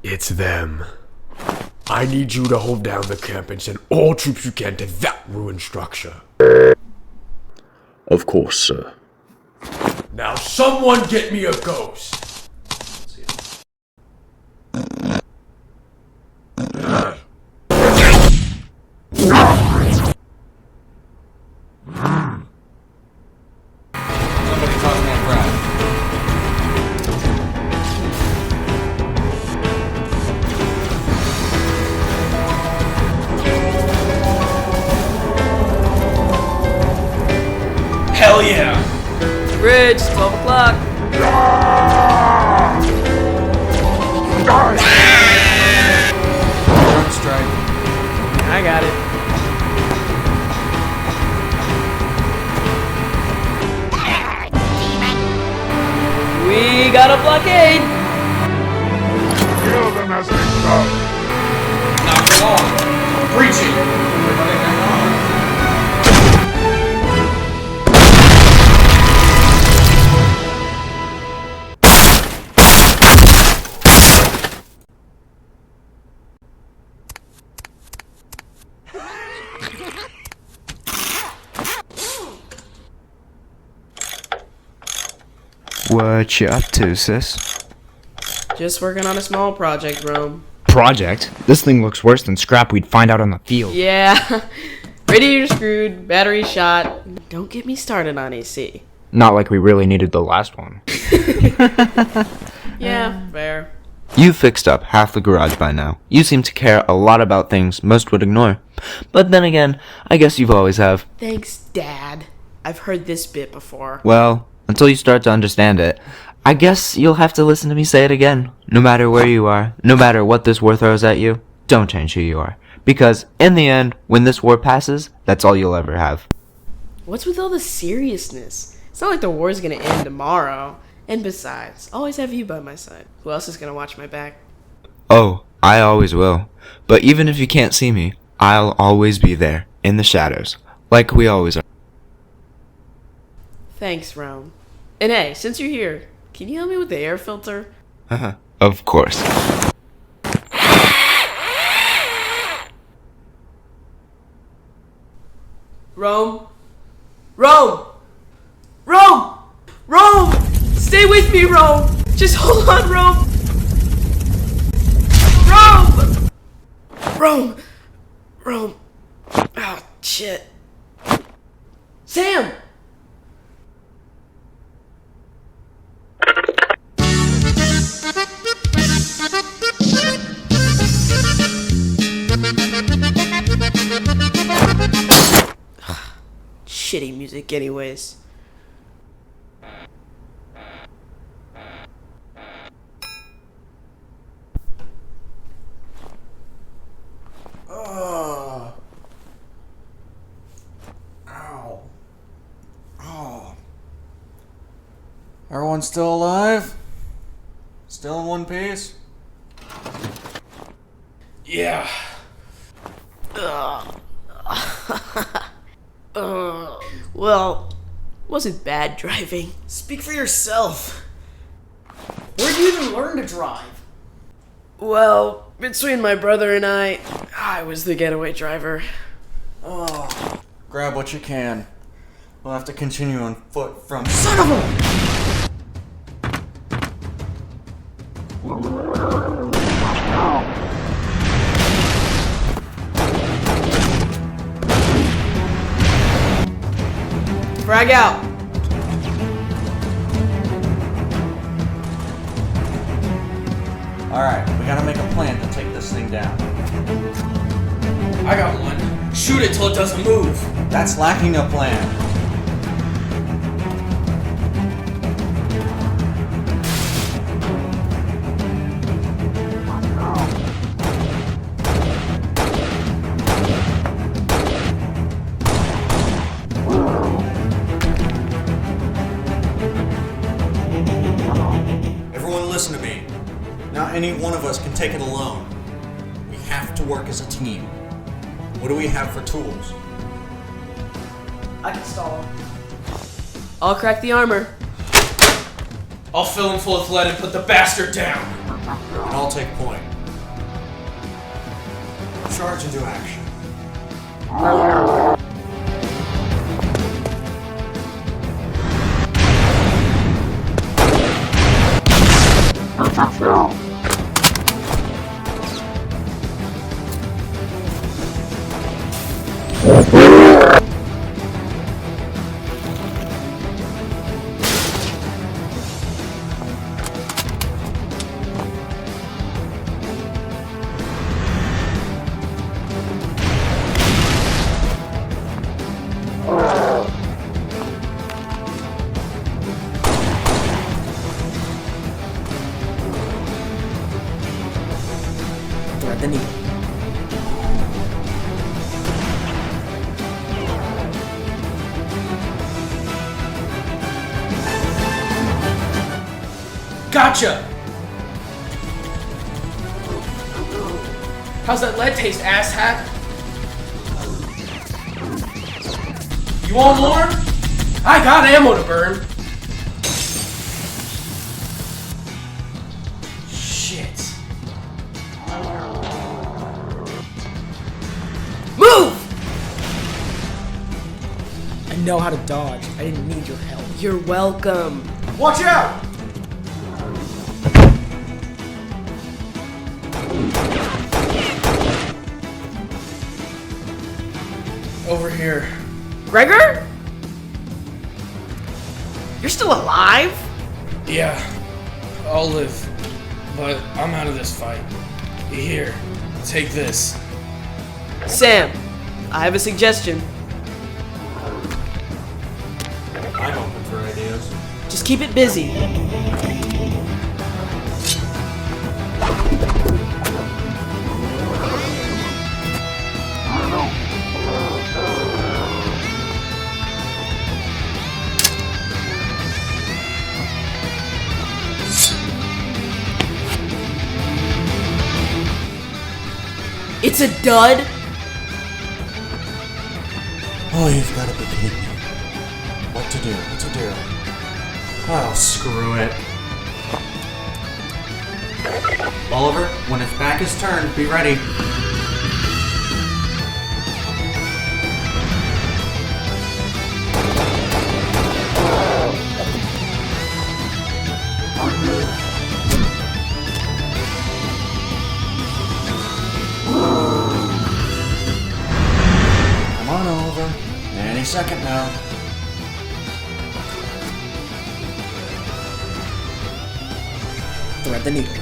It's them. I need you to hold down the camp and send all troops you can to that ruined structure. Of course, sir. Now someone get me a ghost. Somebody cause me a crowd. Hell yeah! Bridge, 12 o'clock. Drone strike. I got it. We got a blockade! Kill them as they come. Knock it off. Breaching. Everybody hang on. What you up to, sis? Just working on a small project, Rome. Project? This thing looks worse than scrap we'd find out on the field. Yeah. Radiator screwed, battery shot. Don't get me started on AC. Not like we really needed the last one. Yeah, fair. You've fixed up half the garage by now. You seem to care a lot about things most would ignore. But then again, I guess you've always have. Thanks, Dad. I've heard this bit before. Well, until you start to understand it, I guess you'll have to listen to me say it again. No matter where you are, no matter what this war throws at you, don't change who you are. Because, in the end, when this war passes, that's all you'll ever have. What's with all the seriousness? It's not like the war's gonna end tomorrow. And besides, I always have you by my side. Who else is gonna watch my back? Oh, I always will. But even if you can't see me, I'll always be there, in the shadows, like we always are. Thanks, Rome. And hey, since you're here, can you help me with the air filter? Of course. Rome? Rome! Rome! Rome! Stay with me, Rome! Just hold on, Rome! Rome! Rome! Rome! Oh, shit. Sam! Shitty music anyways. Everyone still alive? Still in one piece? Yeah. Well, wasn't bad driving. Speak for yourself. Where'd you even learn to drive? Well, between my brother and I was the getaway driver. Oh, grab what you can. We'll have to continue on foot from. Son of a! Frag out! Alright, we gotta make a plan to take this thing down. I got one. Shoot it till it doesn't move. That's lacking a plan. Everyone listen to me. Not any one of us can take it alone. We have to work as a team. What do we have for tools? I can stall him. I'll crack the armor. I'll fill him full of lead and put the bastard down. And I'll take point. Charge into action. Thread the needle. Gotcha! How's that lead taste, asshat? You want more? I got ammo to burn. Shit. Move! I know how to dodge. I didn't need your help. You're welcome. Watch out! Over here. Gregor? You're still alive? Yeah, I'll live. But I'm out of this fight. Here, take this. Sam, I have a suggestion. I'm open for ideas. Just keep it busy. It's a dud? Oh, you've got to be kidding me. What to do? What to do? Oh, screw it. Oliver, when its back is turned, be ready. Come on, Oliver. Any second now. Thread the needle.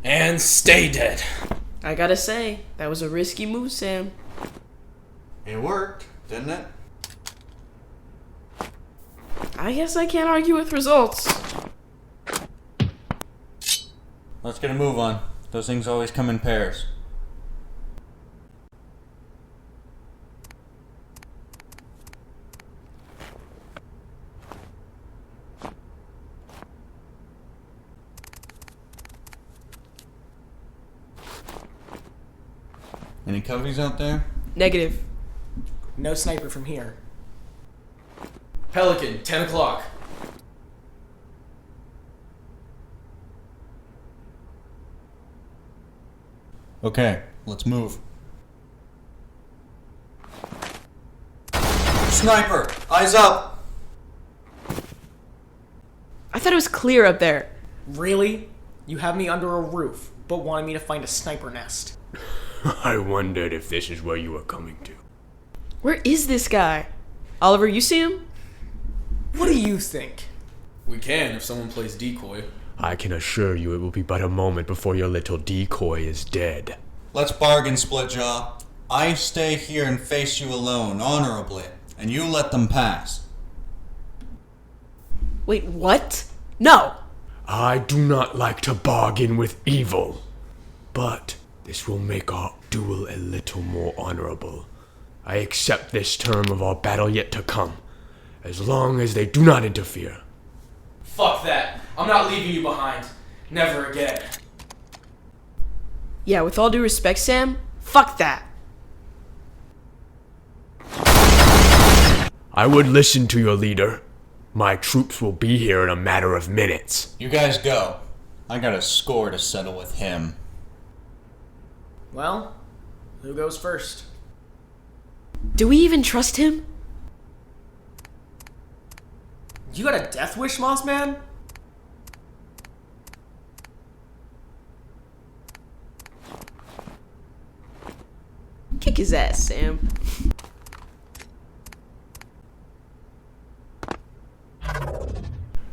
And stay dead. I gotta say, that was a risky move, Sam. It worked, didn't it? I guess I can't argue with results. Let's get a move on. Those things always come in pairs. Any coveys out there? Negative. No sniper from here. Pelican, 10 o'clock. Okay, let's move. Sniper! Eyes up! I thought it was clear up there. Really? You have me under a roof, but wanted me to find a sniper nest. I wondered if this is where you were coming to. Where is this guy? Oliver, you see him? What do you think? We can if someone plays decoy. I can assure you it will be but a moment before your little decoy is dead. Let's bargain, Splitjaw. I stay here and face you alone, honorably, and you let them pass. Wait, what? No! I do not like to bargain with evil, but this will make our duel a little more honorable. I accept this term of our battle yet to come, as long as they do not interfere. Fuck that. I'm not leaving you behind. Never again. Yeah, with all due respect, Sam, fuck that. I would listen to your leader. My troops will be here in a matter of minutes. You guys go. I got a score to settle with him. Well, who goes first? Do we even trust him? You got a death wish, Moss Man? Kick his ass, Sam.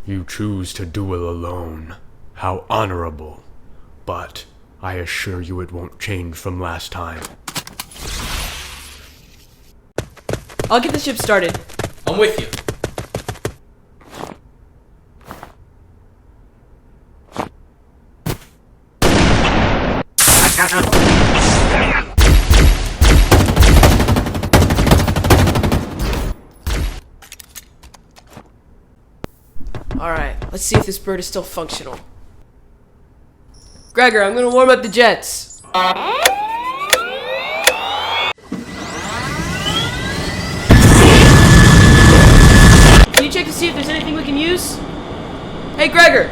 You choose to duel alone. How honorable. But I assure you it won't change from last time. I'll get the ship started. I'm with you. Alright, let's see if this bird is still functional. Gregor, I'm gonna warm up the jets. Can you check to see if there's anything we can use? Hey, Gregor!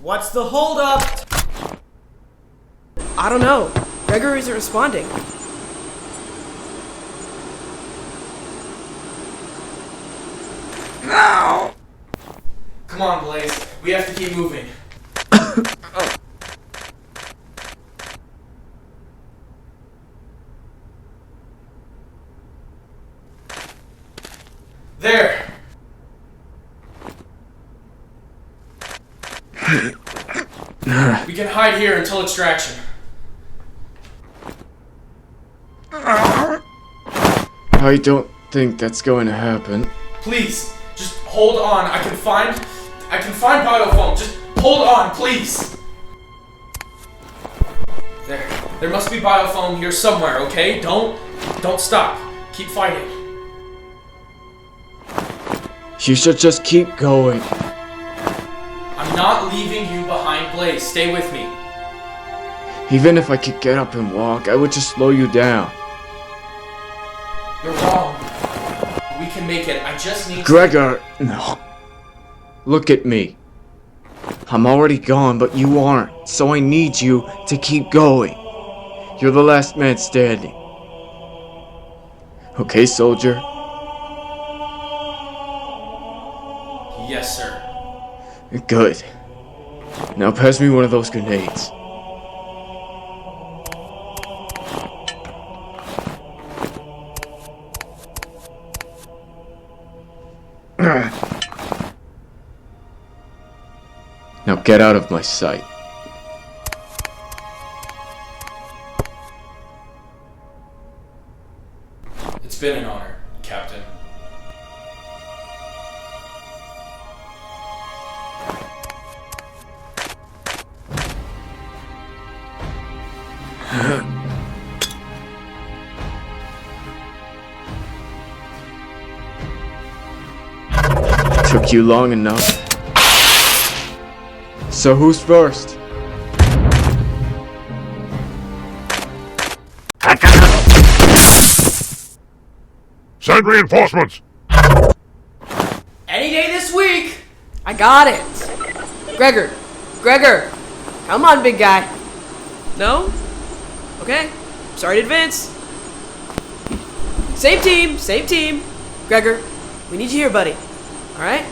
What's the holdup? I don't know. Gregor isn't responding. No! Come on, Blaze. We have to keep moving. There! We can hide here until extraction. I don't think that's going to happen. Please, just hold on. I can find biofoam. Just hold on, please. There must be biofoam here somewhere, okay? Don't stop. Keep fighting. You should just keep going. I'm not leaving you behind, Blaze. Stay with me. Even if I could get up and walk, I would just slow you down. You're wrong. We can make it. I just need Gregor, no. Look at me. I'm already gone, but you aren't, so I need you to keep going. You're the last man standing. Okay, soldier? Yes, sir. Good. Now pass me one of those grenades. Now get out of my sight. It's been an honor, Captain. Took you long enough. So who's first? Send reinforcements! Any day this week! I got it! Gregor! Come on, big guy! No? Okay. Sorry in advance. Same team! Gregor, we need you here, buddy. Alright?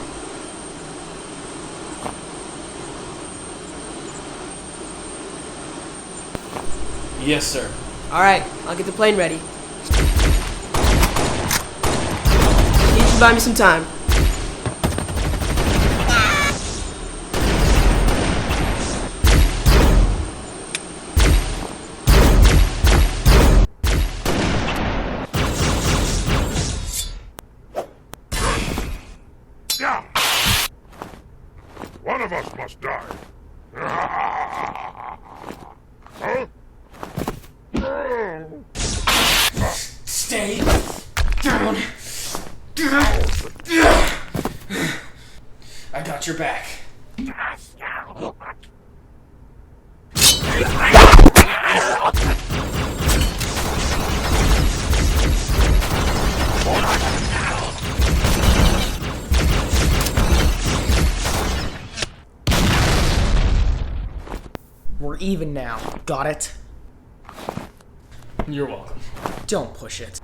Yes, sir. Alright, I'll get the plane ready. Need you to buy me some time. Yeah. One of us must die. Huh? Stay down. I got your back. We're even now. Got it? You're welcome. Don't push it.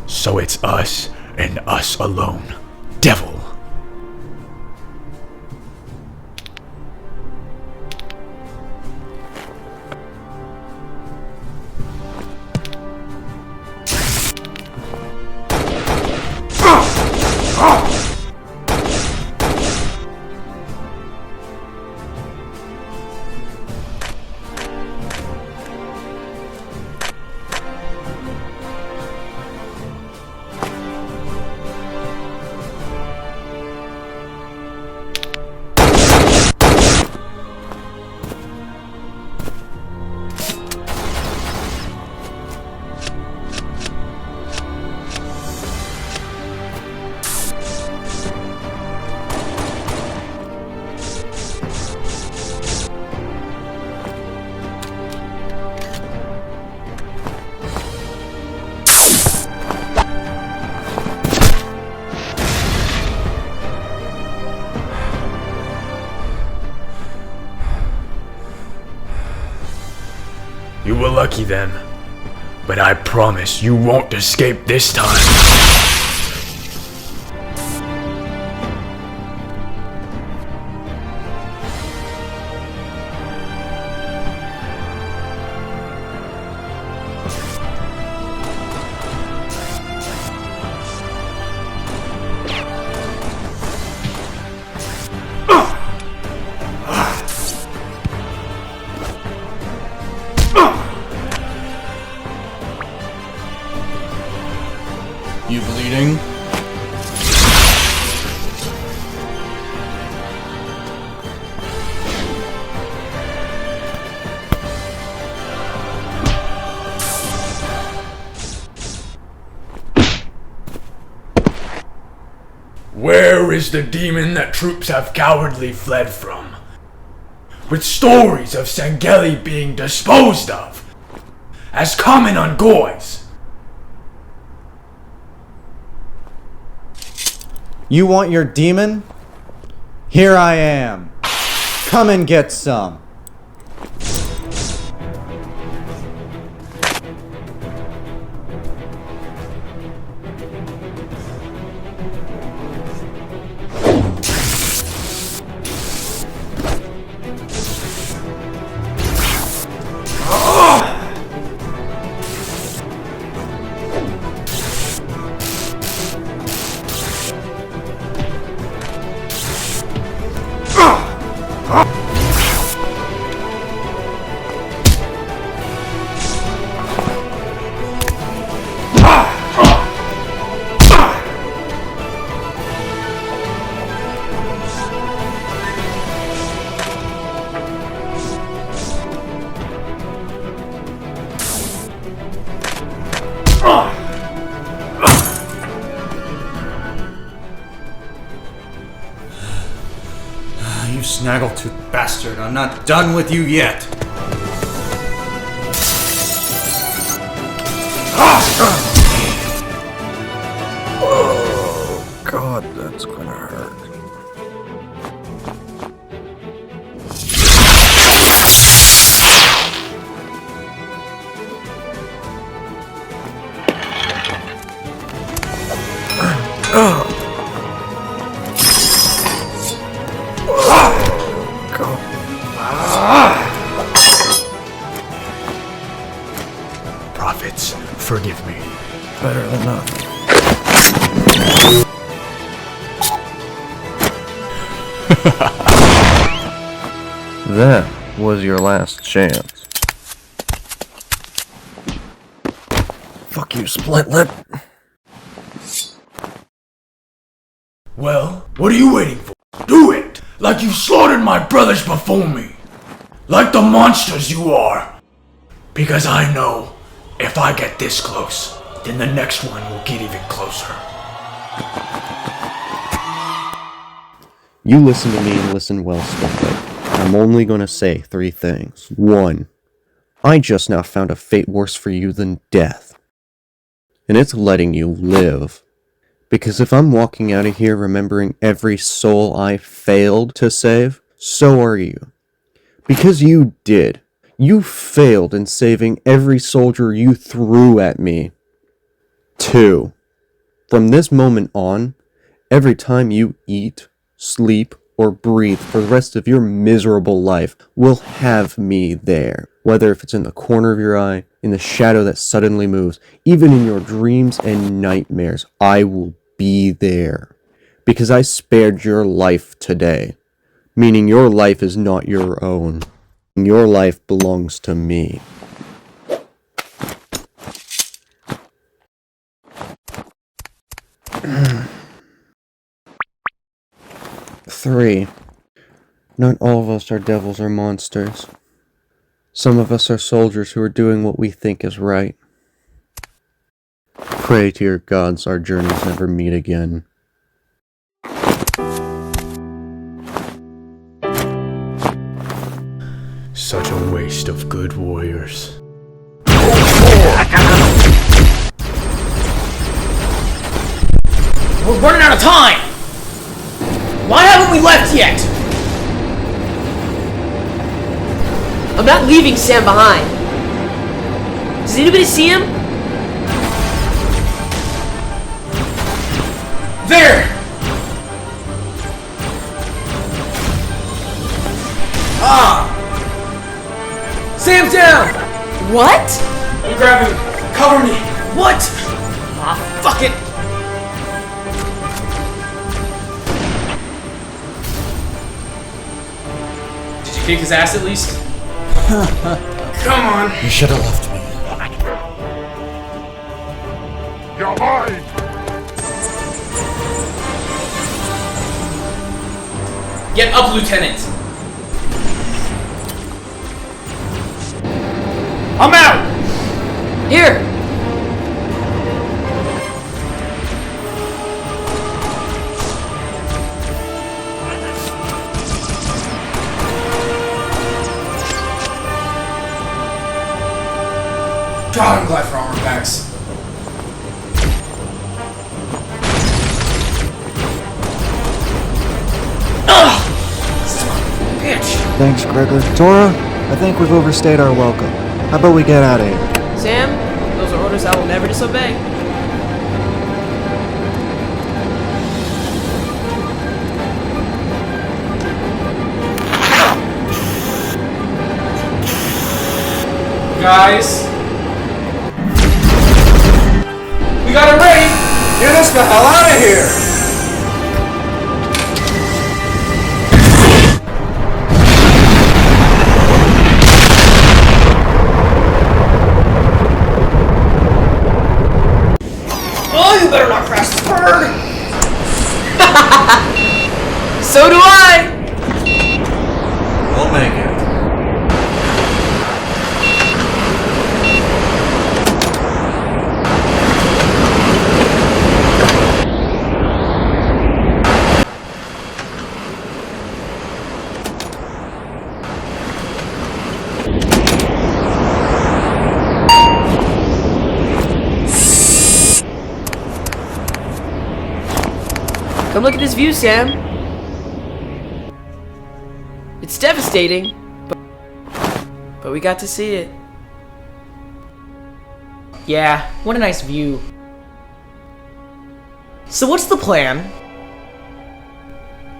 So it's us and us alone. Devil. You were lucky then, but I promise you won't escape this time. You bleeding? Where is the demon that troops have cowardly fled from? With stories of Sangeli being disposed of as common on Goys. You want your demon? Here I am. Come and get some. snaggletooth bastard, I'm not done with you yet. Oh, God, that's gonna hurt. Prophets, forgive me. Better than nothing. That was your last chance. Fuck you, split lip. Well, what are you waiting for? Do it! Like you slaughtered my brothers before me. Like the monsters you are. Because I know, if I get this close, then the next one will get even closer. You listen to me and listen well, Split. I'm only gonna say 3 things. 1. I just now found a fate worse for you than death. And it's letting you live. Because if I'm walking out of here remembering every soul I failed to save, so are you. Because you did. You failed in saving every soldier you threw at me. 2. From this moment on, every time you eat, sleep, or breathe for the rest of your miserable life will have me there. Whether if it's in the corner of your eye, in the shadow that suddenly moves, even in your dreams and nightmares, I will be there. Because I spared your life today. Meaning your life is not your own. Your life belongs to me. Three. Not all of us are devils or monsters. Some of us are soldiers who are doing what we think is right. Pray to your gods our journeys never meet again. Such a waste of good warriors. We're running out of time! Why haven't we left yet? I'm not leaving Sam behind. Does anybody see him? There! Ah! Sam's down! What? You grab him. Cover me. What? Ah, fuck it. Did you kick his ass at least? Come on. You should have left me. You're mine! Get up, Lieutenant. I'm out! Here! God, I'm glad for armor packs. Ugh! Son of a bitch! Thanks, Gregor. Tora, I think we've overstayed our welcome. How about we get out of here? Sam, those are orders I will never disobey. Guys, we got a raid! Get us the hell out of here! Oh, you better not crash this bird! So do I! We'll make it. Come look at this view, Sam. It's devastating, but we got to see it. Yeah, what a nice view. So what's the plan?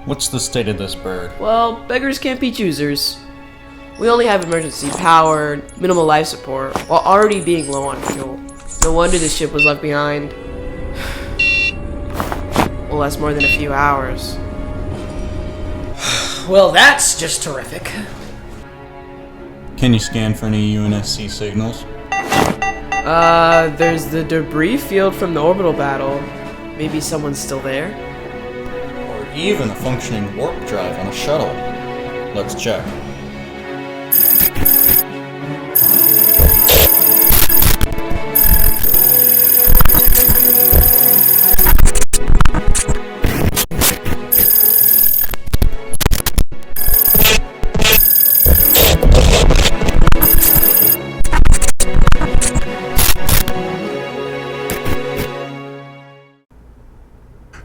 What's the state of this bird? Well, beggars can't be choosers. We only have emergency power, minimal life support, while already being low on fuel. No wonder this ship was left behind. Will last more than a few hours. Well, that's just terrific. Can you scan for any UNSC signals? There's the debris field from the orbital battle. Maybe someone's still there? Or even a functioning warp drive on a shuttle. Let's check.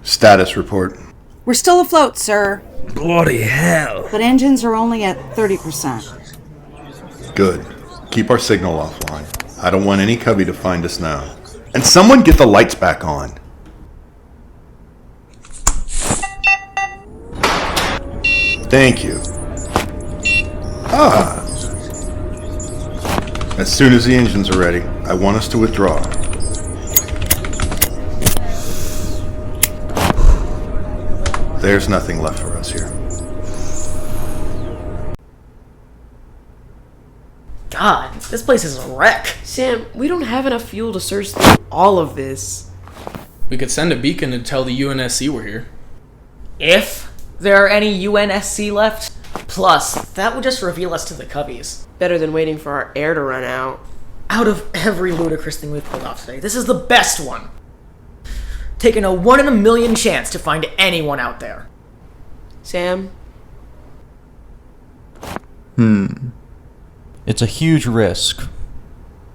Status report. We're still afloat, sir. Bloody hell. But engines are only at 30%. Good. Keep our signal offline. I don't want any cubby to find us now. And someone get the lights back on. Thank you. Ah. As soon as the engines are ready, I want us to withdraw. There's nothing left for us here. God, this place is a wreck. Sam, we don't have enough fuel to search through all of this. We could send a beacon to tell the UNSC we're here. If there are any UNSC left. Plus, that would just reveal us to the Cubbies. Better than waiting for our air to run out. Out of every ludicrous thing we've pulled off today, this is the best one. Taking a 1 in a million chance to find anyone out there. Sam? It's a huge risk.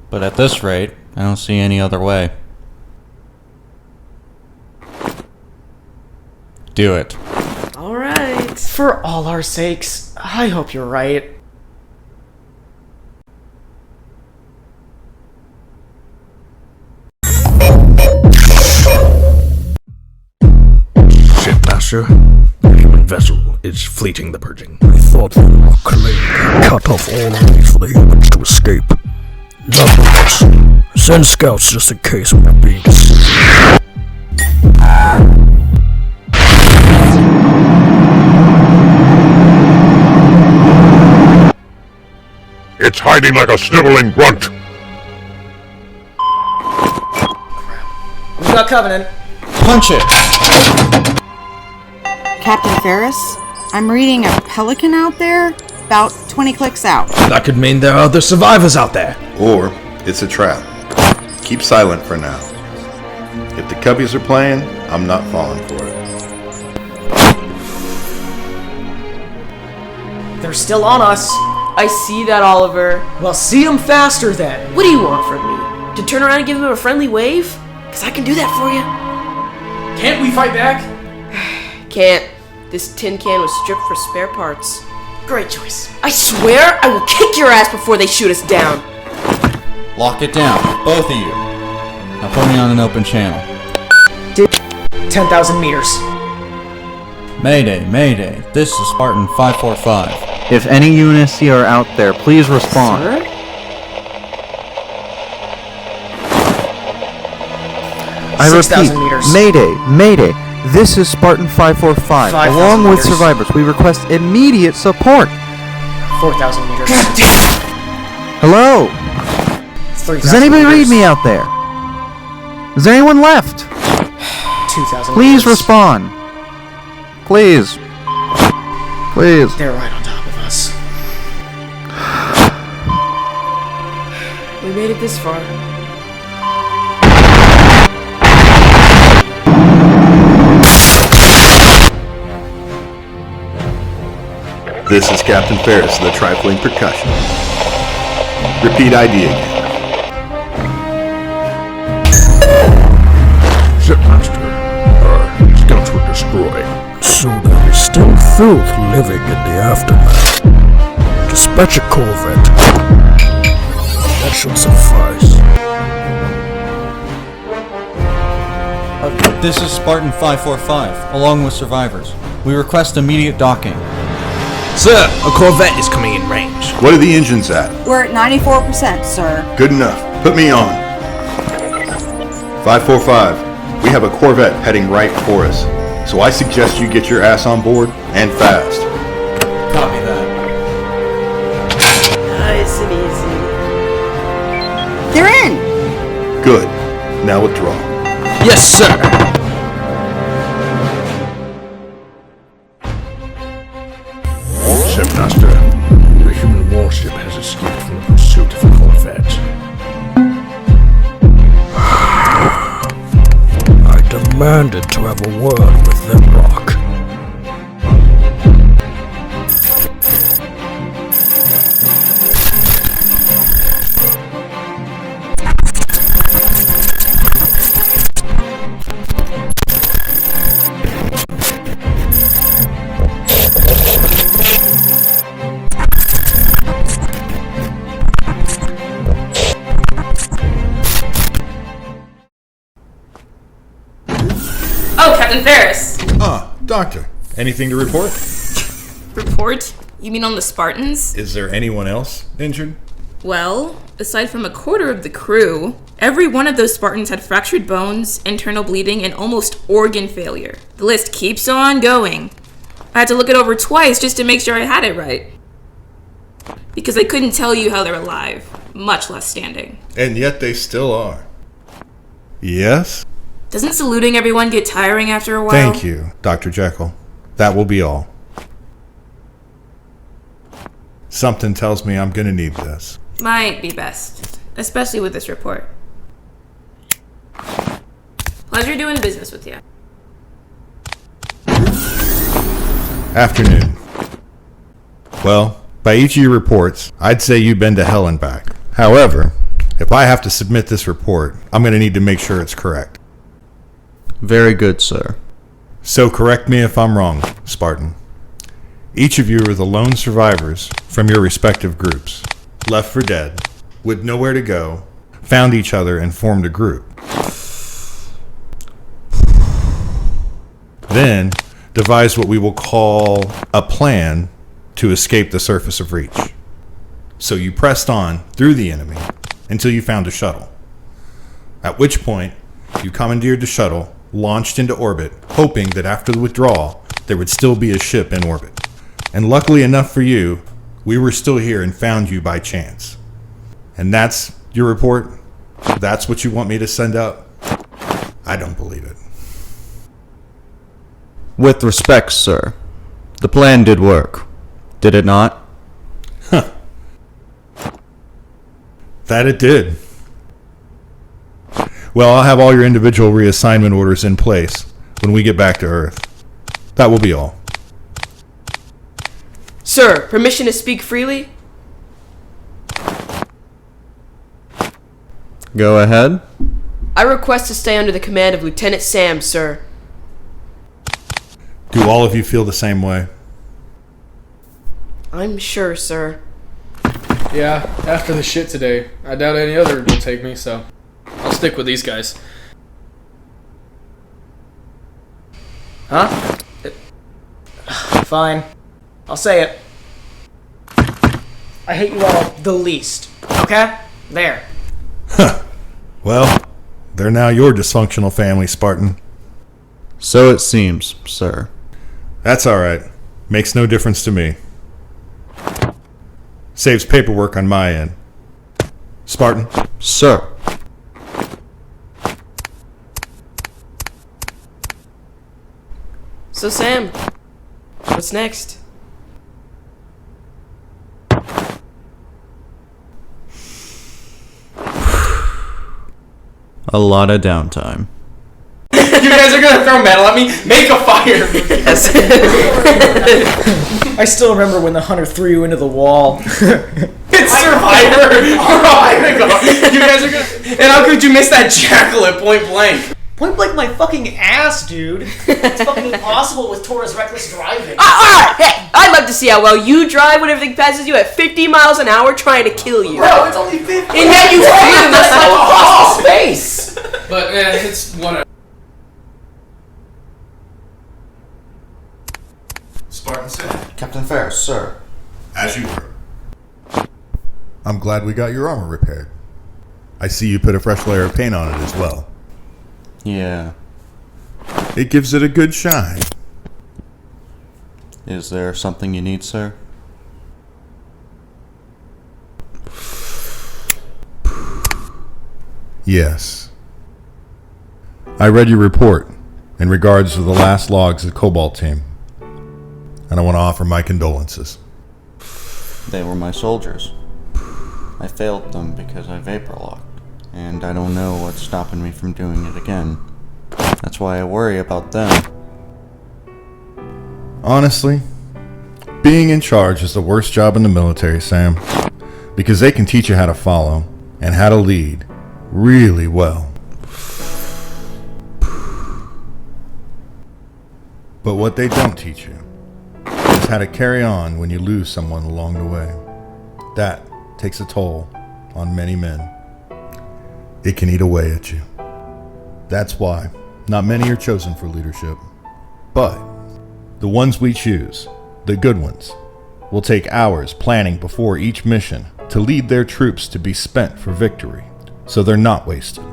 But at this rate, I don't see any other way. Do it. Alright. For all our sakes, I hope you're right. Shipmaster, the human vessel is fleeting the purging. I thought they were clean. Cut off all ways for the humans to escape. Nothing else. Send scouts just in case we're being deceived. It's hiding like a sniveling grunt. We've got Covenant. Punch it! Captain Ferris, I'm reading a pelican out there, about 20 clicks out. That could mean there are other survivors out there. Or it's a trap. Keep silent for now. If the cubbies are playing, I'm not falling for it. They're still on us. I see that, Oliver. Well, see them faster then. What do you want from me? To turn around and give him a friendly wave? Because I can do that for you. Can't we fight back? Can't. This tin can was stripped for spare parts. Great choice. I swear I will kick your ass before they shoot us down. Lock it down, both of you. Now put me on an open channel. 10,000 meters. Mayday, Mayday. This is Spartan 545. If any UNSC are out there, please respond. Sir? I repeat, 6,000 meters. Mayday, Mayday. This is Spartan 545. 5,000 Along with meters. survivors, we request immediate support. 4,000 meters. Hello? 3,000 Does anybody meters. read me out there? Is there anyone left? 2,000 Please meters. respond. Please. Please. They're right on top of us. We made it this far. This is Captain Ferris of the Trifling Percussion. Repeat ID again. Shipmaster, scouts were destroyed. destroyed, so there is still filth living in the aftermath. Dispatch a corvette. That should suffice. This is Spartan 545, along with survivors. We request immediate docking. Sir, a corvette is coming in range. What are the engines at? We're at 94%, sir. Good enough. Put me on. 545. We have a corvette heading right for us. So I suggest you get your ass on board, and fast. Copy that. Nice and easy. They're in! Good. Now withdraw. Yes, sir. Shipmaster, the human warship has escaped from the pursuit of the corvette. I demanded to have a word with them, Rock. Oh, Captain Ferris. Doctor. Anything to report? Report? You mean on the Spartans? Is there anyone else injured? Well, aside from a quarter of the crew, every one of those Spartans had fractured bones, internal bleeding, and almost organ failure. The list keeps on going. I had to look it over twice just to make sure I had it right. Because I couldn't tell you how they're alive, much less standing. And yet they still are. Yes? Doesn't saluting everyone get tiring after a while? Thank you, Dr. Jekyll. That will be all. Something tells me I'm gonna need this. Might be best, especially with this report. Pleasure doing business with you. Afternoon. Well, by each of your reports, I'd say you've been to hell and back. However, if I have to submit this report, I'm gonna need to make sure it's correct. Very good, sir. So correct me if I'm wrong, Spartan. Each of you are the lone survivors from your respective groups. Left for dead, with nowhere to go, found each other and formed a group. Then, devised what we will call a plan to escape the surface of Reach. So you pressed on through the enemy until you found a shuttle. At which point, you commandeered the shuttle, launched into orbit, hoping that after the withdrawal, there would still be a ship in orbit. And luckily enough for you, we were still here and found you by chance. And that's your report? That's what you want me to send out? I don't believe it. With respect, sir, the plan did work. Did it not? That it did. Well, I'll have all your individual reassignment orders in place when we get back to Earth. That will be all. Sir, permission to speak freely? Go ahead. I request to stay under the command of Lieutenant Sam, sir. Do all of you feel the same way? I'm sure, sir. Yeah, after the shit today, I doubt any other will take me, so I'll stick with these guys. Huh? Fine. I'll say it. I hate you all the least. Okay? There. Well, they're now your dysfunctional family, Spartan. So it seems, sir. That's alright. Makes no difference to me. Saves paperwork on my end. Spartan? Sir. So, Sam, what's next? A lot of downtime. You guys are gonna throw metal at me? Make a fire! Yes. I still remember when the hunter threw you into the wall. It's Survivor! Oh my god! You guys are gonna... And how could you miss that jackal at point blank? Point blank my fucking ass, dude. It's fucking impossible with Tora's reckless driving. Alright, hey, I'd love to see how well you drive when everything passes you at 50 miles an hour trying to kill you. Bro, it's only 50. And yet you flew this like across space. But it's one. Spartan City. Captain Ferris, sir. As you were. I'm glad we got your armor repaired. I see you put a fresh layer of paint on it as well. Yeah. It gives it a good shine. Is there something you need, sir? Yes. I read your report in regards to the last logs of the Cobalt team, and I want to offer my condolences. They were my soldiers. I failed them because I vapor locked, and I don't know what's stopping me from doing it again. That's why I worry about them. Honestly, being in charge is the worst job in the military, Sam, because they can teach you how to follow and how to lead really well. But what they don't teach you is how to carry on when you lose someone along the way. That takes a toll on many men. It can eat away at you. That's why not many are chosen for leadership. But the ones we choose, the good ones, will take hours planning before each mission to lead their troops to be spent for victory, so they're not wasted.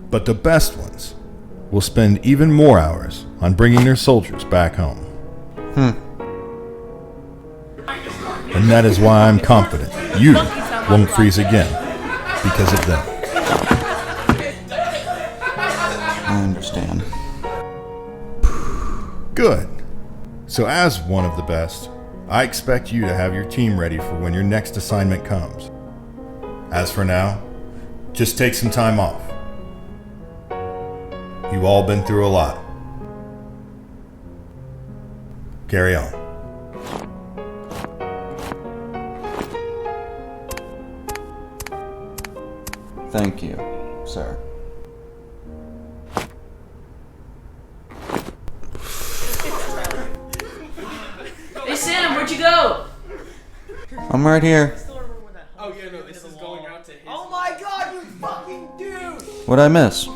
But the best ones will spend even more hours on bringing their soldiers back home. And that is why I'm confident you won't freeze again because of them. I understand. Good. So as one of the best, I expect you to have your team ready for when your next assignment comes. As for now, just take some time off. You've all been through a lot. Carry on. Thank you, sir. Hey Sam, where'd you go? I'm right here. Oh yeah, no, this is going out to his. Oh my god, you fucking dude! What'd I miss?